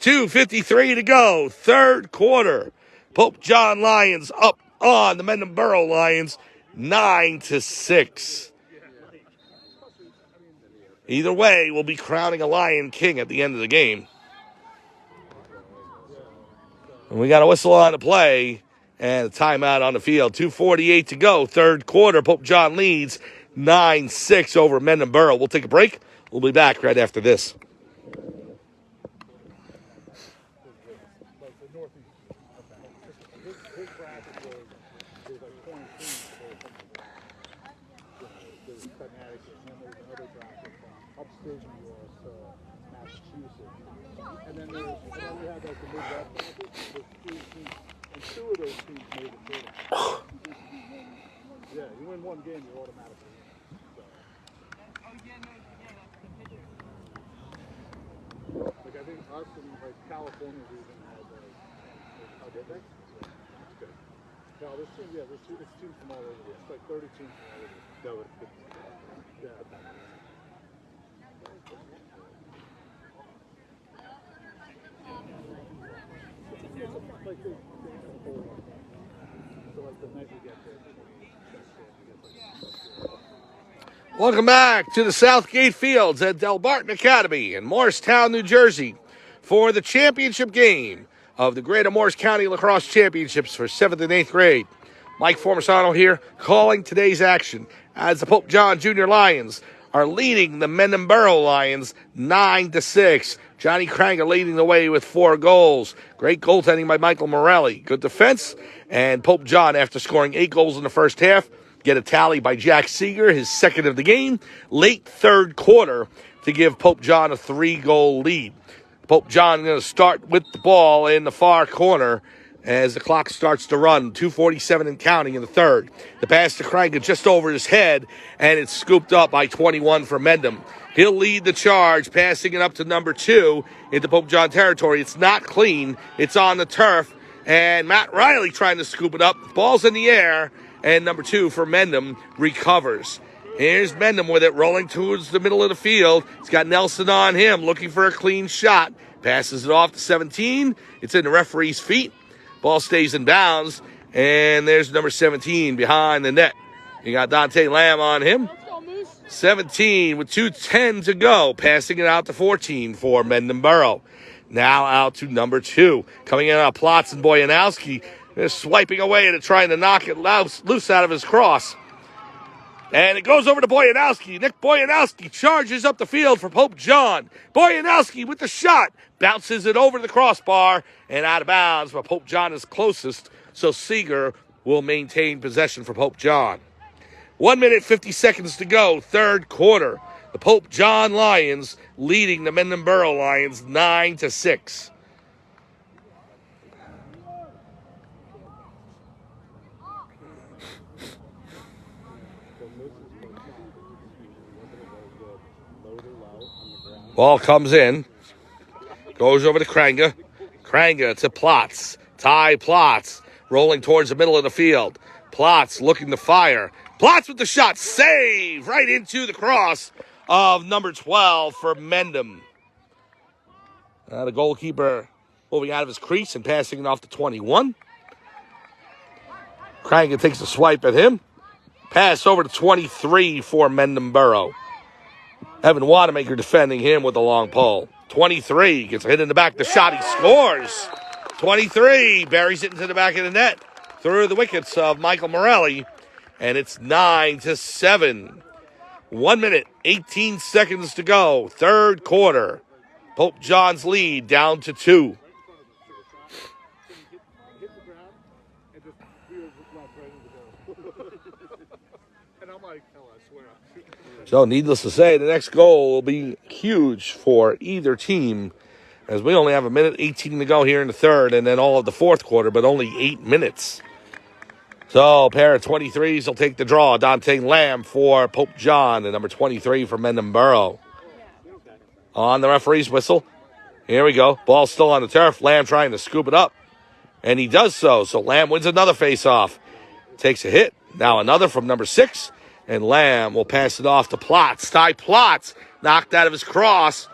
2:53 to go, third quarter. Pope John Lions up on the Mendham Borough Lions, 9-6. Either way, we'll be crowning a Lion King at the end of the game. And we got a whistle on the play and a timeout on the field. 2:48 to go, third quarter. Pope John leads 9-6 over Mendham Borough. We'll take a break. We'll be back right after this. His bracket was like 20 teams. There was Connecticut, and then there was another bracket from upstate New York, Massachusetts. And then we had like the Midwest bracket with 3 teams. And 2 of those teams made the tournament. Yeah, you win one game, you're automatically in. So. Like I think us and like California even had oh, did they? That's good. No, there's teams from all over. It's like 30 teams from all over. No, it's good. Yeah. Like they so like the night we get there, Welcome back to the Southgate Fields at Delbarton Academy in Morristown, New Jersey for the championship game of the Greater Morris County Lacrosse Championships for 7th and 8th grade. Mike Formisano here calling today's action as the Pope John Jr. Lions are leading the Mendham Borough Lions 9-6. Johnny Kranga leading the way with 4 goals. Great goaltending by Michael Morelli. Good defense. And Pope John, after scoring 8 goals in the first half, get a tally by Jack Seeger, his second of the game. Late third quarter to give Pope John a 3-goal lead. Pope John going to start with the ball in the far corner as the clock starts to run. 2:47 and counting in the third. The pass to Kranga just over his head, and it's scooped up by 21 for Mendham. He'll lead the charge, passing it up to number 2 into Pope John territory. It's not clean. It's on the turf, and Matt Riley trying to scoop it up. Ball's in the air, and number 2 for Mendham recovers. Here's Mendham with it, rolling towards the middle of the field. He's got Nelson on him, looking for a clean shot. Passes it off to 17. It's in the referee's feet. Ball stays in bounds, and there's number 17 behind the net. You got Dante Lamb on him. 17 with 2:10 to go, passing it out to 14 for Mendham Borough. Now out to number 2. Coming in on Plotz and Boyanowski. They're swiping away and trying to knock it loose out of his cross. And it goes over to Boyanowski. Nick Boyanowski charges up the field for Pope John. Boyanowski with the shot. Bounces it over the crossbar and out of bounds, but Pope John is closest, so Seeger will maintain possession for Pope John. 1 minute, 50 seconds to go, third quarter. The Pope John Lions leading the Mendham Borough Lions 9-6. Ball comes in. Goes over to Kranga. Kranga to Plotz. Ty Plotz rolling towards the middle of the field. Plotz looking to fire. Plots with the shot. Save right into the cross of number 12 for Mendham. The goalkeeper moving out of his crease and passing it off to 21. Kranga takes a swipe at him. Pass over to 23 for Mendham Borough. Evan Wanamaker defending him with a long pole. 23 gets a hit in the back. The shot, he scores. 23 buries it into the back of the net through the wickets of Michael Morelli. And it's 9-7. 1 minute, 18 seconds to go. Third quarter. Pope John's lead down to 2. Hit the ground and just wheels left right into the goal. And I'm like, hell, I swear. So needless to say, the next goal will be huge for either team, as we only have 1:18 to go here in the third and then all of the fourth quarter, but only 8 minutes. So a pair of 23s will take the draw. Dante Lamb for Pope John and number 23 for Mendham Borough. On the referee's whistle. Here we go. Ball still on the turf. Lamb trying to scoop it up. And he does so. So Lamb wins another face-off. Takes a hit. Now another from number 6. And Lamb will pass it off to Plotz. Ty Plotz knocked out of his cross.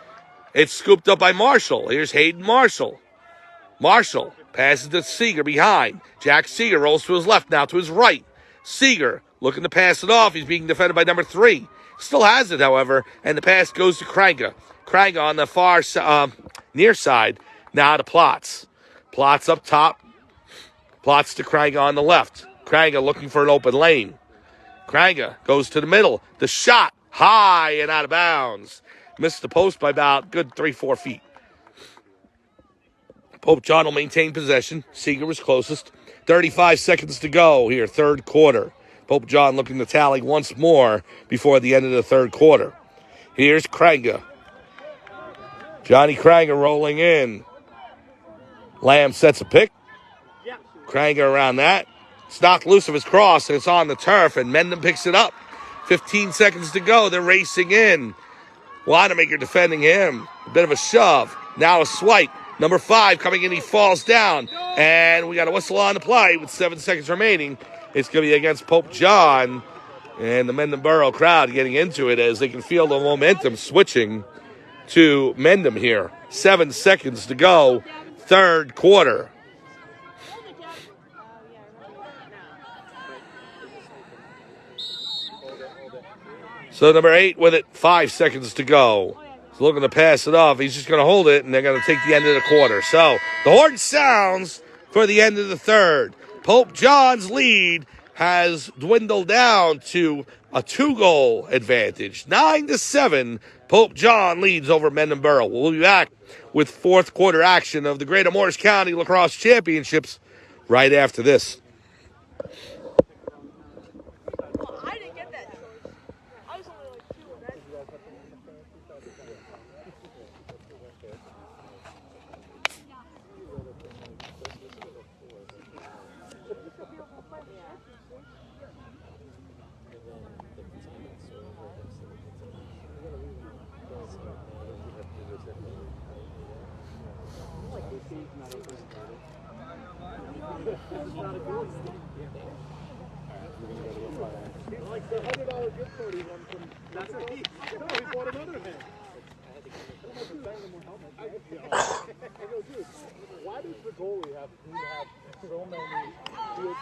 It's scooped up by Marshall. Here's Hayden Marshall. Marshall passes to Seeger behind. Jack Seeger rolls to his left, now to his right. Seeger looking to pass it off. He's being defended by number 3. Still has it, however, and the pass goes to Kranga. Kranga on the far near side. Now to Plotz. Plotz up top. Plotz to Kranga on the left. Kranga looking for an open lane. Kranga goes to the middle. The shot high and out of bounds. Missed the post by about good 3-4 feet. Pope John will maintain possession. Seeger was closest. 35 seconds to go here, third quarter. Pope John looking to tally once more before the end of the third quarter. Here's Kranga. Johnny Kranga rolling in. Lamb sets a pick. Kranga around that. It's knocked loose of his cross, and it's on the turf, and Mendham picks it up. 15 seconds to go. They're racing in. Wanamaker defending him. A bit of a shove. Now a swipe. Number 5 coming in. He falls down. And we got a whistle on the play with 7 seconds remaining. It's going to be against Pope John. And the Mendham Borough crowd getting into it as they can feel the momentum switching to Mendham here. 7 seconds to go. Third quarter. So number 8 with it, 5 seconds to go. He's looking to pass it off. He's just going to hold it, and they're going to take the end of the quarter. So the horn sounds for the end of the third. Pope John's lead has dwindled down to a 2-goal advantage. 9-7, Pope John leads over Mendham Borough. We'll be back with fourth quarter action of the Greater Morris County Lacrosse Championships right after this. I didn't get that choice. I was only like 2 and then. Like the $100 gift card he won from. That's what he bought another hat. I go, dude, why does the goalie have so many field?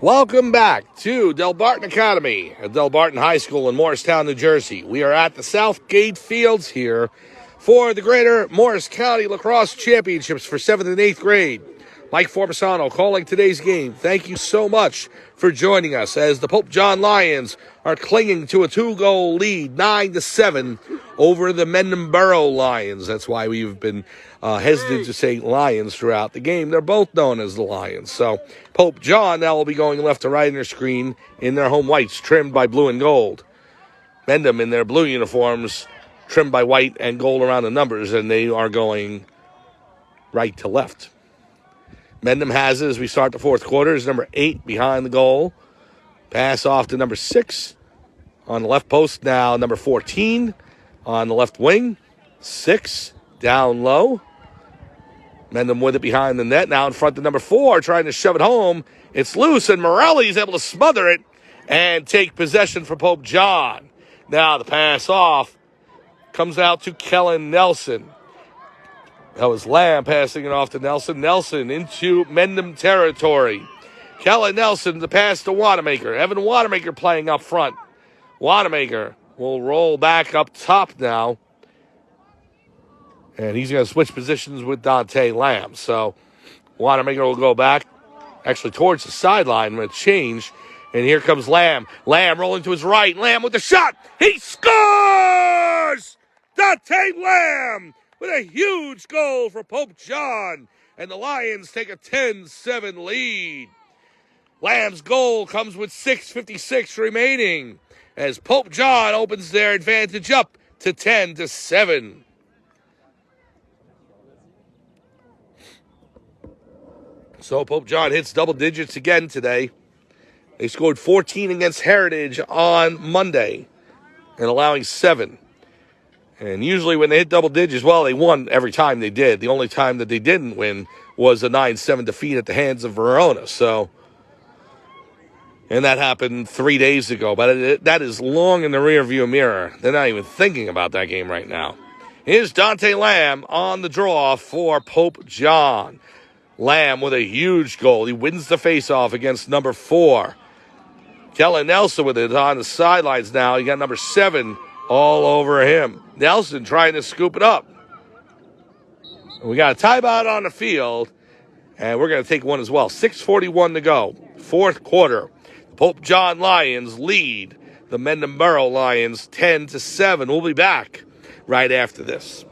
Welcome back to Delbarton Academy at Delbarton High School in Morristown, New Jersey. We are at the Southgate Fields here for the Greater Morris County Lacrosse Championships for 7th and 8th grade. Mike Forbisano calling today's game. Thank you so much for joining us as the Pope John Lions are clinging to a 2-goal lead, 9-7 over the Mendham Borough Lions. That's why we've been hesitant to say Lions throughout the game. They're both known as the Lions. So Pope John now will be going left to right in their screen in their home whites, trimmed by blue and gold. Mendham in their blue uniforms, trimmed by white and gold around the numbers, and they are going right to left. Mendham has it as we start the fourth quarter. Is number 8 behind the goal. Pass off to number 6 on the left post now. Number 14 on the left wing. 6 down low. Mendham with it behind the net. Now in front to number 4, trying to shove it home. It's loose, and Morelli's able to smother it and take possession for Pope John. Now the pass off comes out to Kellen Nelson. That was Lamb passing it off to Nelson. Nelson into Mendham territory. Kellen Nelson, the pass to Wanamaker. Evan Wanamaker playing up front. Wanamaker will roll back up top now. And he's going to switch positions with Dante Lamb. So Wanamaker will go back, actually towards the sideline with a change. And here comes Lamb. Lamb rolling to his right. Lamb with the shot. He scores! Dante Lamb with a huge goal for Pope John. And the Lions take a 10-7 lead. Lamb's goal comes with 6:56 remaining as Pope John opens their advantage up to 10-7. So Pope John hits double digits again today. They scored 14 against Heritage on Monday and allowing 7. And usually when they hit double digits, well, they won every time they did. The only time that they didn't win was a 9-7 defeat at the hands of Verona. And that happened 3 days ago. But that is long in the rearview mirror. They're not even thinking about that game right now. Here's Dante Lamb on the draw for Pope John. Lamb with a huge goal. He wins the faceoff against number 4. Kellen Nelson with it on the sidelines now. You got number 7 all over him. Nelson trying to scoop it up. We got a timeout on the field, and we're going to take one as well. 6:41 to go. Fourth quarter. Pope John Lions lead the Mendham Borough Lions 10-7. We'll be back right after this.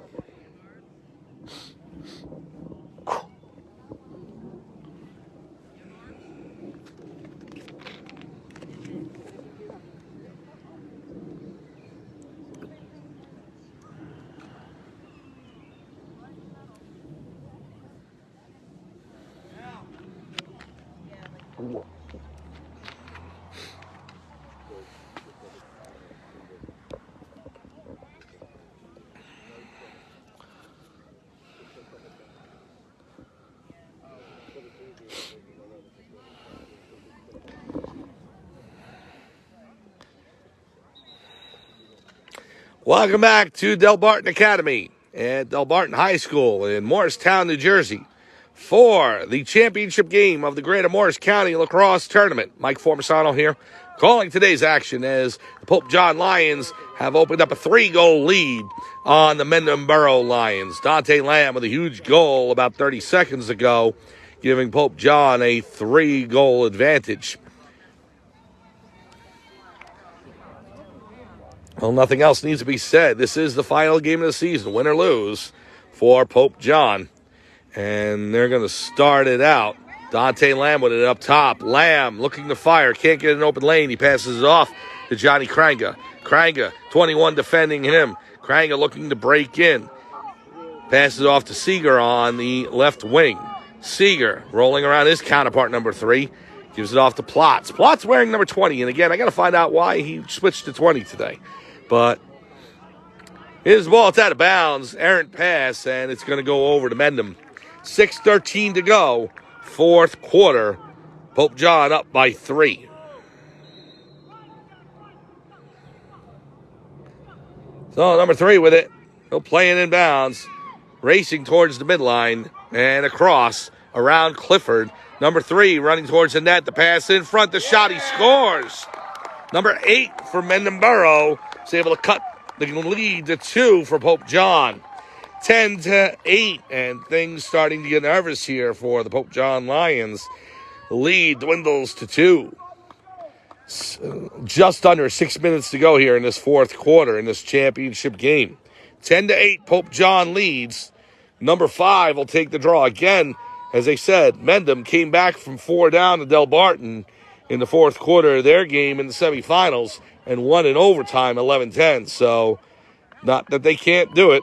Welcome back to Delbarton Academy at Delbarton High School in Morristown, New Jersey for the championship game of the Greater Morris County Lacrosse Tournament. Mike Formisano here, calling today's action as the Pope John Lions have opened up a 3-goal lead on the Mendham Borough Lions. Dante Lamb with a huge goal about 30 seconds ago, giving Pope John a 3-goal advantage. Well, nothing else needs to be said. This is the final game of the season, win or lose, for Pope John. And they're going to start it out. Dante Lamb with it up top. Lamb looking to fire. Can't get an open lane. He passes it off to Johnny Kranga. Kranga, 21 defending him. Kranga looking to break in. Passes off to Seeger on the left wing. Seeger rolling around his counterpart, number 3. Gives it off to Plotz. Plotz wearing number 20. And again, I got to find out why he switched to 20 today. But his ball, it's out of bounds. Errant pass, and it's going to go over to Mendham. 6:13 to go. Fourth quarter. Pope John up by 3. So number 3 with it. He'll play it in bounds. Racing towards the midline and across around Clifford. Number 3 running towards the net. The pass in front. The shot. He scores. Number 8 for Mendham Borough is able to cut the lead to 2 for Pope John. 10-8, and things starting to get nervous here for the Pope John Lions. The lead dwindles to 2. Just under 6 minutes to go here in this fourth quarter in this championship game. 10-8, Pope John leads. Number 5 will take the draw. Again, as I said, Mendham came back from 4 down to Delbarton in the fourth quarter of their game in the semifinals and won in overtime 11-10. So, not that they can't do it.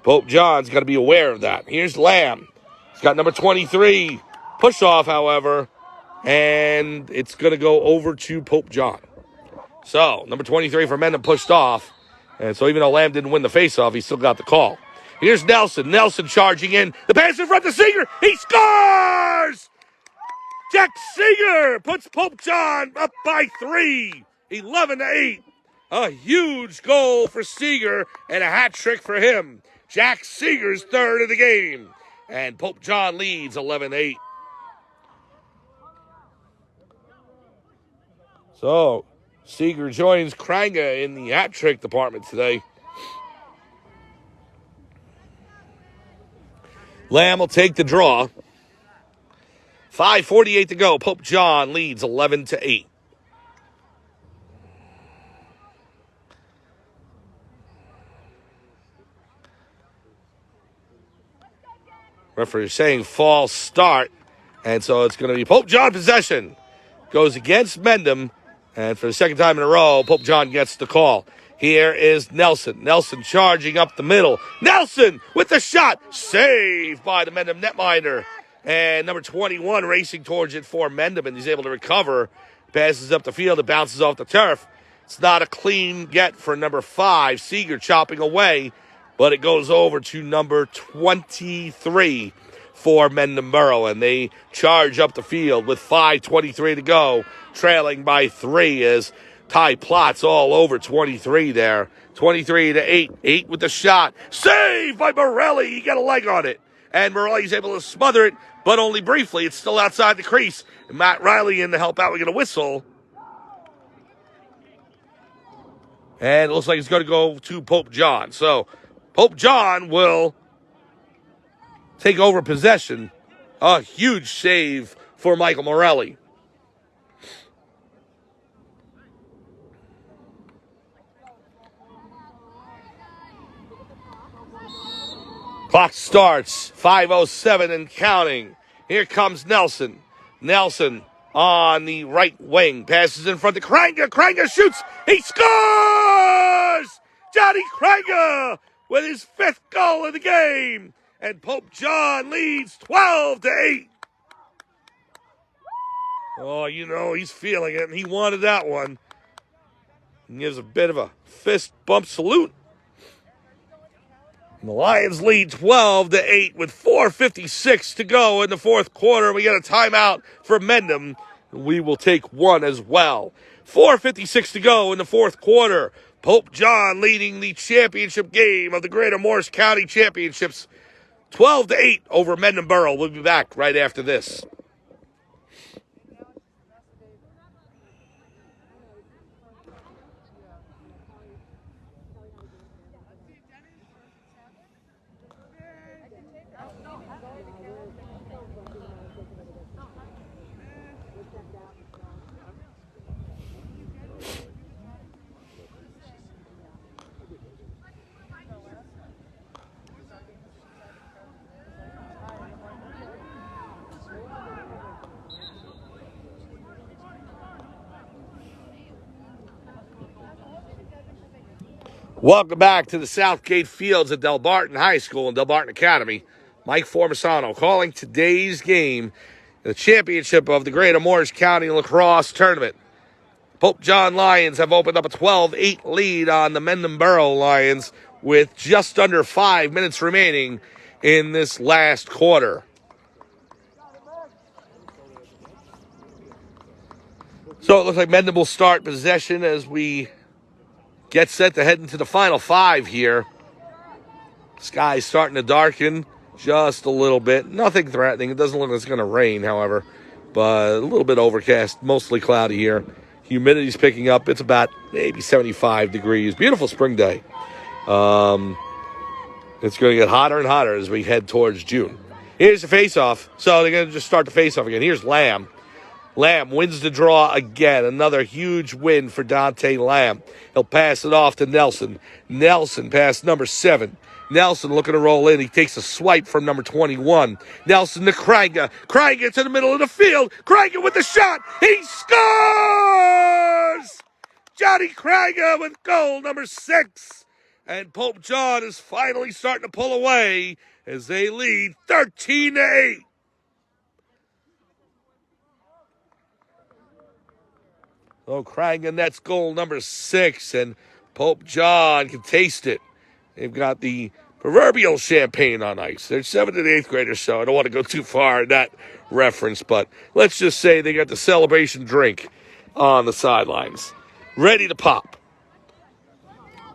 Pope John's got to be aware of that. Here's Lamb. He's got number 23 Push off, however, and it's going to go over to Pope John. So, number 23 for Mendham pushed off. And so even though Lamb didn't win the faceoff, he still got the call. Here's Nelson. Nelson charging in. The pass in front to Seeger. He scores! Jack Seeger puts Pope John up by 3, 11-8. A huge goal for Seeger and a hat trick for him. Jack Seeger's third of the game. And Pope John leads 11-8. So, Seeger joins Kranga in the hat trick department today. Lamb will take the draw. 5:48 to go. Pope John leads 11-8. Referee saying false start. And so it's going to be Pope John possession. Goes against Mendham. And for the second time in a row, Pope John gets the call. Here is Nelson. Nelson charging up the middle. Nelson with the shot. Saved by the Mendham netminder. And number 21 racing towards it for Mendham, and he's able to recover. Passes up the field. It bounces off the turf. It's not a clean get for number 5. Seeger chopping away, but it goes over to number 23 for Mendham Borough, and they charge up the field with 5:23 to go, trailing by 3 as Ty Plots all over 23 there. 23-8. 8 with the shot. Saved by Morelli. He got a leg on it. And Morelli's able to smother it, but only briefly. It's still outside the crease. And Matt Riley in to help out. We get a whistle. And it looks like it's going to go to Pope John. So Pope John will take over possession. A huge save for Michael Morelli. Clock starts, 5:07 and counting. Here comes Nelson. Nelson on the right wing. Passes in front to Kranga. Kranga shoots. He scores! Johnny Kranga with his 5th goal of the game. And Pope John leads 12-8. Oh, you know, he's feeling it, and he wanted that one. He gives a bit of a fist bump salute. And the Lions lead 12-8 with 4:56 to go in the fourth quarter. We get a timeout for Mendham. We will take one as well. 4:56 to go in the fourth quarter. Pope John leading the championship game of the Greater Morris County Championships. 12-8 over Mendham Borough. We'll be back right after this. Welcome back to the Southgate Fields at Delbarton High School and Delbarton Academy. Mike Formisano calling today's game, the championship of the Greater Morris County Lacrosse Tournament. Pope John Lions have opened up a 12-8 lead on the Mendham Borough Lions with just under 5 minutes remaining in this last quarter. So it looks like Mendham will start possession as we get set to head into the final 5 here. Sky's starting to darken just a little bit. Nothing threatening. It doesn't look like it's going to rain, however. But a little bit overcast, mostly cloudy here. Humidity's picking up. It's about maybe 75 degrees. Beautiful spring day. It's going to get hotter and hotter as we head towards June. Here's the face-off. So they're going to just start the face-off again. Here's Lamb. Lamb wins the draw again. Another huge win for Dante Lamb. He'll pass it off to Nelson. Nelson past number 7. Nelson looking to roll in. He takes a swipe from number 21. Nelson to Kranga. Kranga to the middle of the field. Kranga with the shot. He scores! Johnny Kranga with goal number 6. And Pope John is finally starting to pull away as they lead 13-8. Oh, Craig, and that's goal number 6, and Pope John can taste it. They've got the proverbial champagne on ice. They're 7th and 8th graders, so I don't want to go too far in that reference, but let's just say they got the celebration drink on the sidelines. Ready to pop.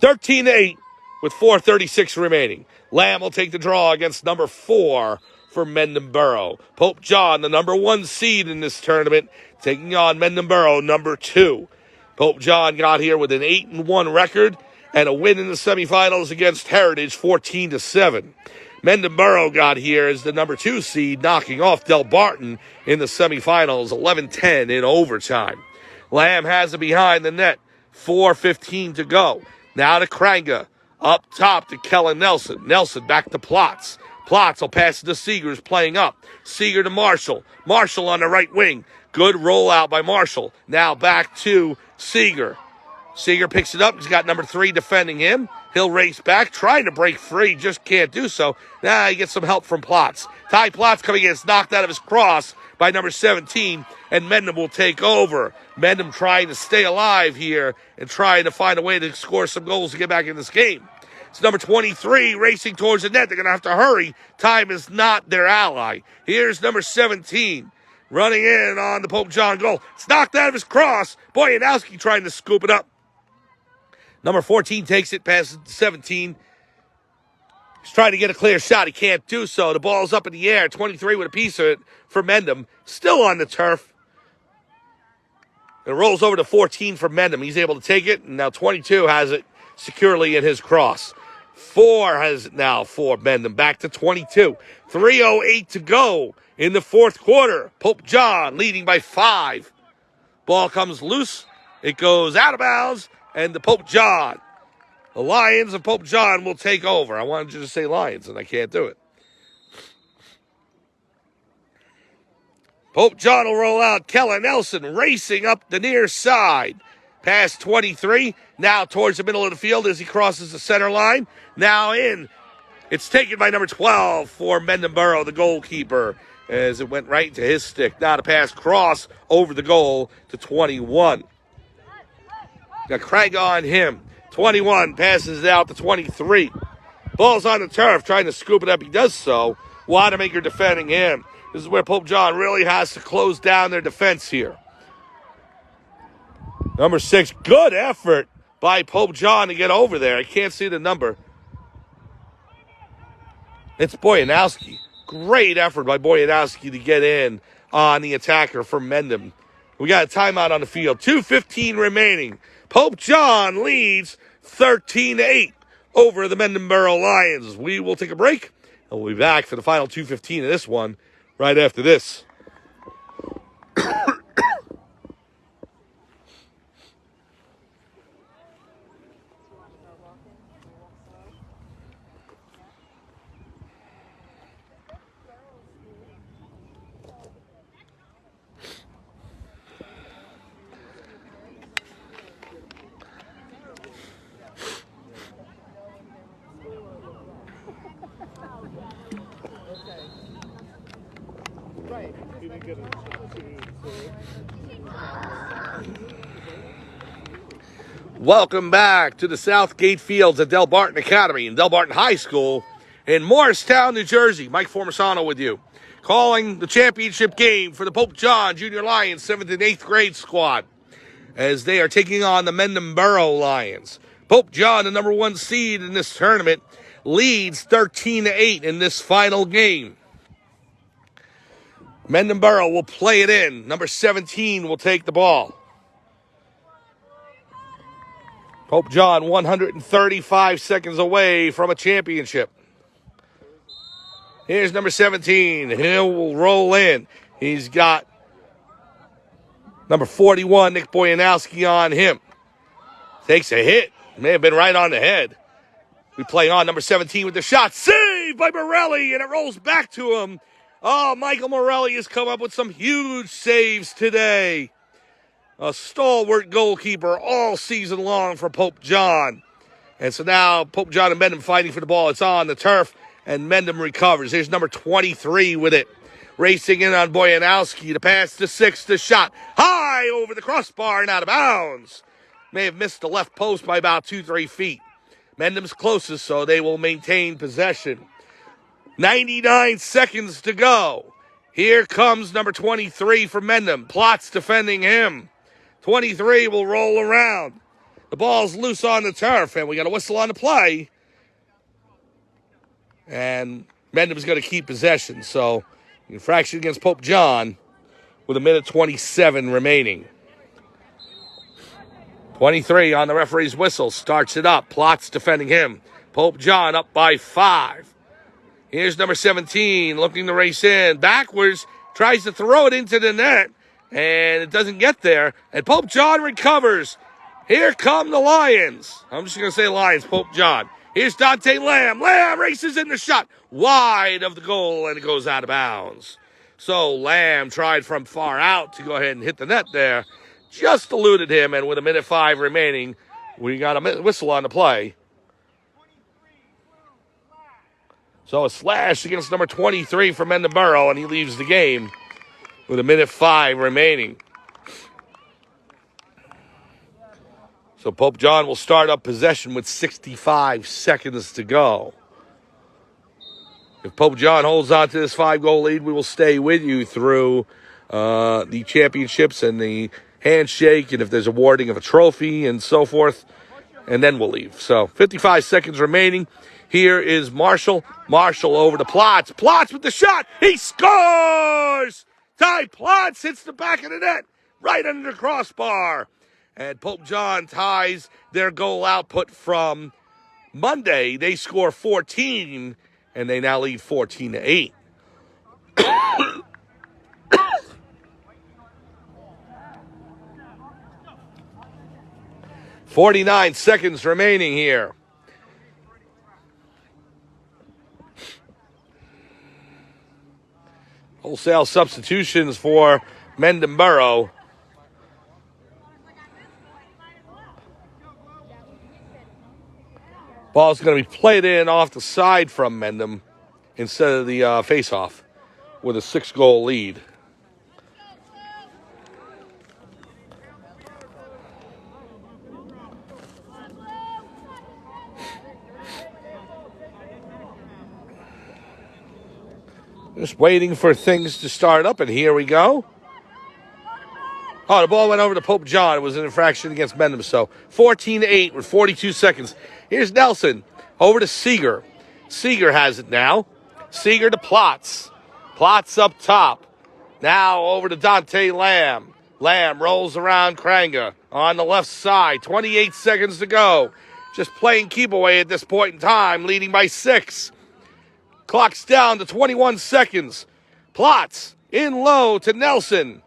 13-8 with 4:36 remaining. Lamb will take the draw against number 4 for Mendham Borough. Pope John, the number 1 seed in this tournament, taking on Mendham Borough, number 2. Pope John got here with an 8-1 record and a win in the semifinals against Heritage, 14-7. Mendham Borough got here as the number 2 seed, knocking off Delbarton in the semifinals, 11-10 in overtime. Lamb has it behind the net, 4:15 to go. Now to Kranga, up top to Kellen Nelson. Nelson back to Plotz. Plotz will pass it to Seeger's playing up. Seeger to Marshall. Marshall on the right wing. Good rollout by Marshall. Now back to Seeger. Seeger picks it up. He's got number 3 defending him. He'll race back, trying to break free, just can't do so. Now he gets some help from Plotz. Ty Plotz coming in, it's knocked out of his cross by number 17, and Mendham will take over. Mendham trying to stay alive here and trying to find a way to score some goals to get back in this game. It's number 23 racing towards the net. They're going to have to hurry. Time is not their ally. Here's number 17 running in on the Pope John goal. It's knocked out of his cross. Boyanowski trying to scoop it up. Number 14 takes it, passes to 17. He's trying to get a clear shot. He can't do so. The ball's up in the air. 23 with a piece of it for Mendham. Still on the turf. It rolls over to 14 for Mendham. He's able to take it, and now 22 has it securely in his cross. 4 has it now for Mendham. Back to 22. 3:08 to go in the fourth quarter. Pope John leading by 5. Ball comes loose. It goes out of bounds. And the Pope John, the Lions of Pope John will take over. I wanted you to say Lions, and I can't do it. Pope John will roll out. Kellen Nelson racing up the near side. Past 23, now towards the middle of the field as he crosses the center line. Now in. It's taken by number 12 for Mendham Borough, the goalkeeper, as it went right to his stick. Now to pass cross over the goal to 21. Got Craig on him. 21 passes it out to 23. Ball's on the turf, trying to scoop it up. He does so. Wanamaker defending him. This is where Pope John really has to close down their defense here. Number 6, good effort by Pope John to get over there. I can't see the number. It's Boyanowski. Great effort by Boyanowski to get in on the attacker for Mendham. We got a timeout on the field. 2:15 remaining. Pope John leads 13-8 over the Mendham Borough Lions. We will take a break, and we'll be back for the final 2:15 of this one right after this. Welcome back to the Southgate Fields at Delbarton Academy and Delbarton High School in Morristown, New Jersey. Mike Formisano with you, calling the championship game for the Pope John Junior Lions 7th and 8th grade squad as they are taking on the Mendham Borough Lions. Pope John, the number 1 seed in this tournament, leads 13-8 in this final game. Mendham Borough will play it in. Number 17 will take the ball. Pope John 135 seconds away from a championship. Here's number 17. He'll roll in. He's got number 41, Nick Boyanowski, on him. Takes a hit. May have been right on the head. We play on number 17 with the shot. Saved by Morelli, and it rolls back to him. Oh, Michael Morelli has come up with some huge saves today. A stalwart goalkeeper all season long for Pope John. And so now Pope John and Mendham fighting for the ball. It's on the turf, and Mendham recovers. Here's number 23 with it. racing in on Boyanowski. The pass to 6, the shot high over the crossbar and out of bounds. May have missed the left post by about 2-3 feet. Mendham's closest, so they will maintain possession. 99 seconds to go. Here comes number 23 for Mendham. Plots defending him. 23 will roll around. The ball's loose on the turf, and we got a whistle on the play. And Mendham's going to keep possession. So, infraction against Pope John with 1:27 remaining. 23 on the referee's whistle. Starts it up. Plots defending him. Pope John up by 5. Here's number 17 looking to race in. Backwards. Tries to throw it into the net. And it doesn't get there. And Pope John recovers. Here come the Lions. I'm just going to say Lions, Pope John. Here's Dante Lamb. Lamb races in the shot. Wide of the goal, and it goes out of bounds. So Lamb tried from far out to go ahead and hit the net there. Just eluded him, and with 1:05 remaining, we got a whistle on the play. So a slash against number 23 for Mendham Borough, and he leaves the game with 1:05 remaining. So Pope John will start up possession with 65 seconds to go. If Pope John holds on to this 5-goal lead, we will stay with you through the championships and the handshake, and if there's awarding of a trophy and so forth, and then we'll leave. So 55 seconds remaining. Here is Marshall. Marshall over to Plots. Plots with the shot. He scores! Ty Plots hits the back of the net right under the crossbar. And Pope John ties their goal output from Monday. They score 14, and they now lead 14-8. 49 seconds remaining here. Wholesale substitutions for Mendham Borough. Ball's going to be played in off the side from Mendham instead of the face-off with a 6-goal lead. Just waiting for things to start up, and here we go. Oh, the ball went over to Pope John. It was an infraction against Mendham. So 14-8 with 42 seconds. Here's Nelson over to Seeger. Seeger has it now. Seeger to Plots. Plots up top. Now over to Dante Lamb. Lamb rolls around Kranga on the left side. 28 seconds to go. Just playing keep away at this point in time, leading by 6. Clock's down to 21 seconds. Plots in low to Nelson.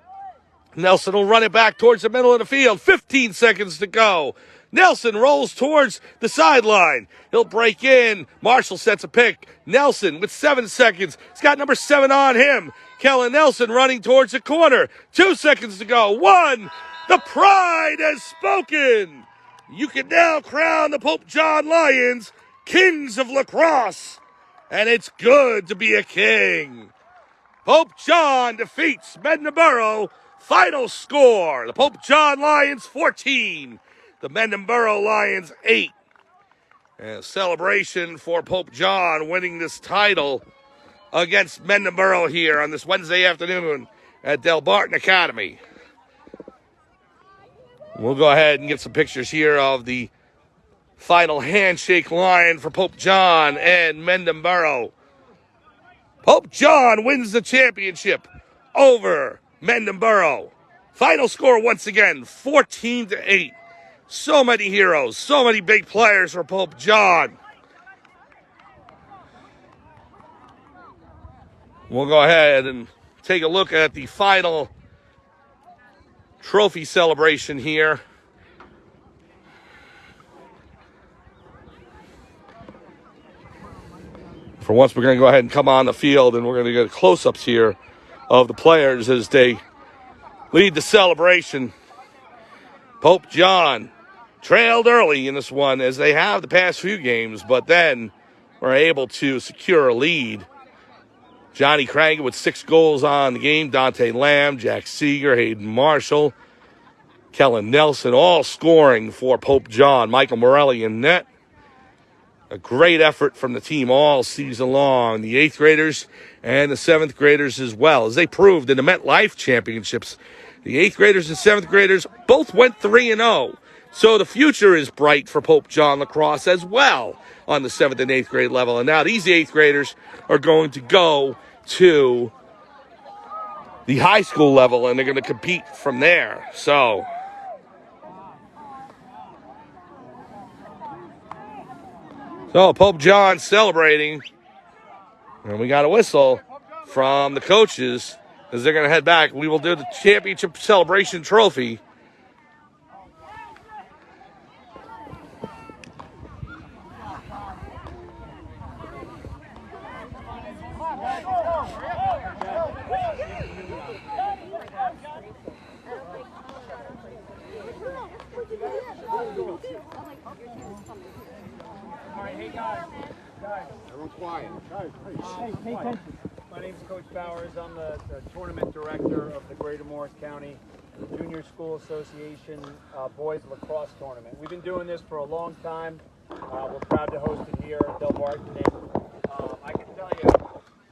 Nelson will run it back towards the middle of the field. 15 seconds to go. Nelson rolls towards the sideline. He'll break in. Marshall sets a pick. Nelson with 7 seconds. He's got number 7 on him. Kellen Nelson running towards the corner. 2 seconds to go. 1. The pride has spoken. You can now crown the Pope John Lions kings of lacrosse. And it's good to be a king. Pope John defeats Mendham Borough. Final score, the Pope John Lions 14, the Mendham Borough Lions 8. And a celebration for Pope John winning this title against Mendham Borough here on this Wednesday afternoon at Delbarton Academy. We'll go ahead and get some pictures here of the final handshake line for Pope John and Mendham Borough. Pope John wins the championship over Mendham Borough. Final score once again, 14-8. So many heroes, so many big players for Pope John. We'll go ahead and take a look at the final trophy celebration here. For once, we're going to go ahead and come on the field, and we're going to get close-ups here of the players as they lead the celebration. Pope John trailed early in this one, as they have the past few games, but then were able to secure a lead Johnny Cranger with 6 goals on the game. Dante Lamb, Jack Seeger, Hayden Marshall, Kellen Nelson, all scoring for Pope John. Michael Morelli in net. A great effort from the team all season long. The 8th graders and the 7th graders as well. As they proved in the MetLife Championships, the 8th graders and 7th graders both went 3-0. So the future is bright for Pope John lacrosse as well on the 7th and 8th grade level. And now these 8th graders are going to go to the high school level, and they're going to compete from there. So Pope John celebrating, and we got a whistle from the coaches as they're going to head back. We will do the championship celebration trophy. Everyone quiet. My name is Coach Bowers. I'm the tournament director of the Greater Morris County Junior School Association Boys Lacrosse Tournament. We've been doing this for a long time. We're proud to host it here at Delbarton. I can tell you,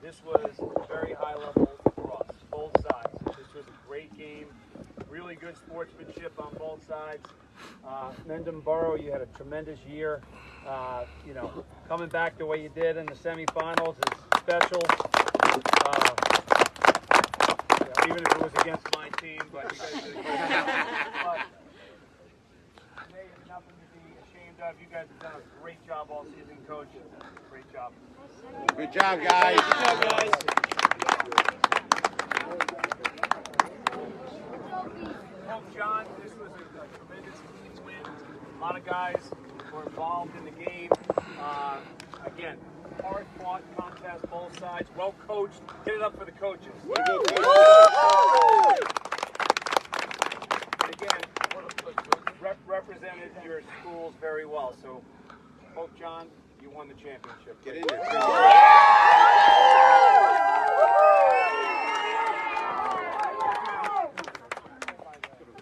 this was very high level lacrosse, both sides. This was a great game, really good sportsmanship on both sides. Mendham Borough, you had a tremendous year. Coming back the way you did in the semifinals is special. Even if it was against my team, but you guys did a great job. Today is nothing to be ashamed of. You guys have done a great job all season, Coach. Great job. Good job, guys. Good job, guys. Coach John, this was a tremendous win. A lot of guys were involved in the game. Again, hard-fought contest, both sides. Well coached. Get it up for the coaches. And again, represented your schools very well. So, Pope John, you won the championship. Get in there.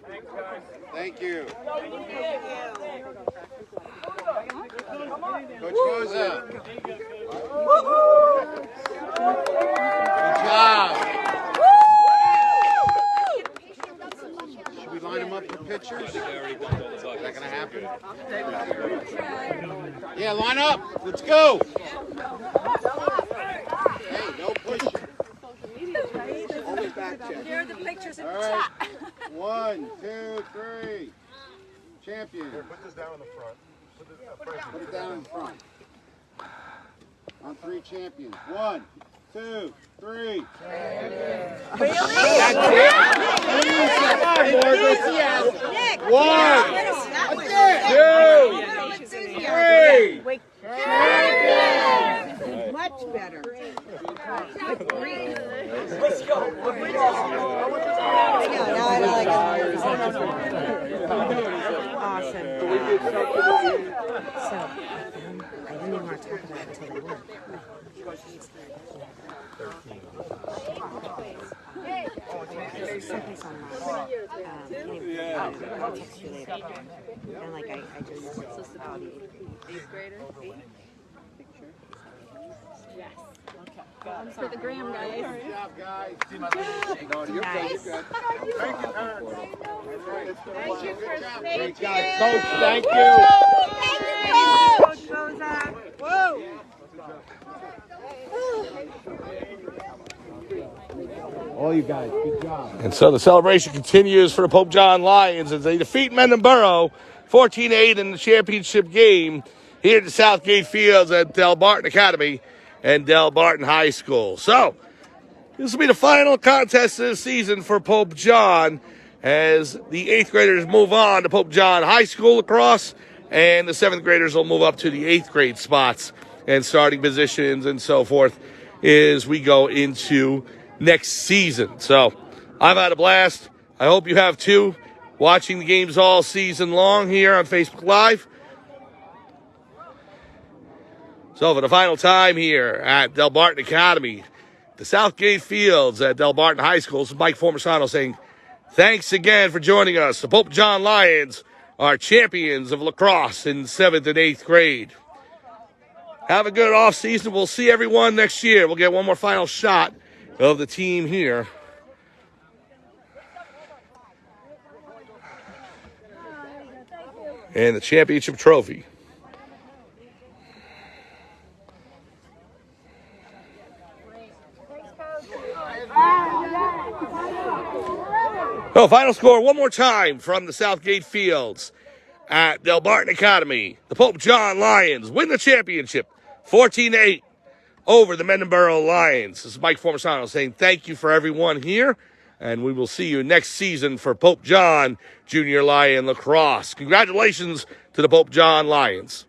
Thanks, guys. Thank you. Coach Goza. Good job. Should we line them up for pictures? Is that going to happen? Yeah, line up. Let's go. Hey, no pushing. Only back check. Here are the pictures in All the right. chat. 1, 2, 3. Champion. Put this down in the front. Put it down in front. On 3 champions. 1, 2, 3. Nick, 1, 2, 3. Much better. Let's go. Awesome. So, I didn't even want to talk about it until they won. Someplace online. I'll text you later. And like I just eighth grader. Yes. For the gram, guys. Good job, guys. nice. Thank you for Great job. Coach, thank you. Coach Goza. Whoa. All you guys, good job. And so the celebration continues for the Pope John Lions as they defeat Mendham Borough 14-8 in the championship game here at the Southgate Fields at Delbarton Academy and Delbarton High School. So this will be the final contest of the season for Pope John as the 8th graders move on to Pope John High School lacrosse, and the 7th graders will move up to the 8th grade spots and starting positions and so forth as we go into next season. So I've had a blast. I hope you have too, watching the games all season long here on Facebook Live. So for the final time here at Delbarton Academy, the Southgate Fields at Delbarton High School. This is Mike Formisano saying thanks again for joining us. The Pope John Lions are champions of lacrosse in 7th and 8th grade. Have a good off season. We'll see everyone next year. We'll get one more final shot of the team here. And the championship trophy. Oh, final score one more time from the Southgate Fields at Delbarton Academy. The Pope John Lions win the championship 14-8 over the Mendham Borough Lions. This is Mike Formisano saying thank you for everyone here, and we will see you next season for Pope John Junior Lion Lacrosse. Congratulations to the Pope John Lions.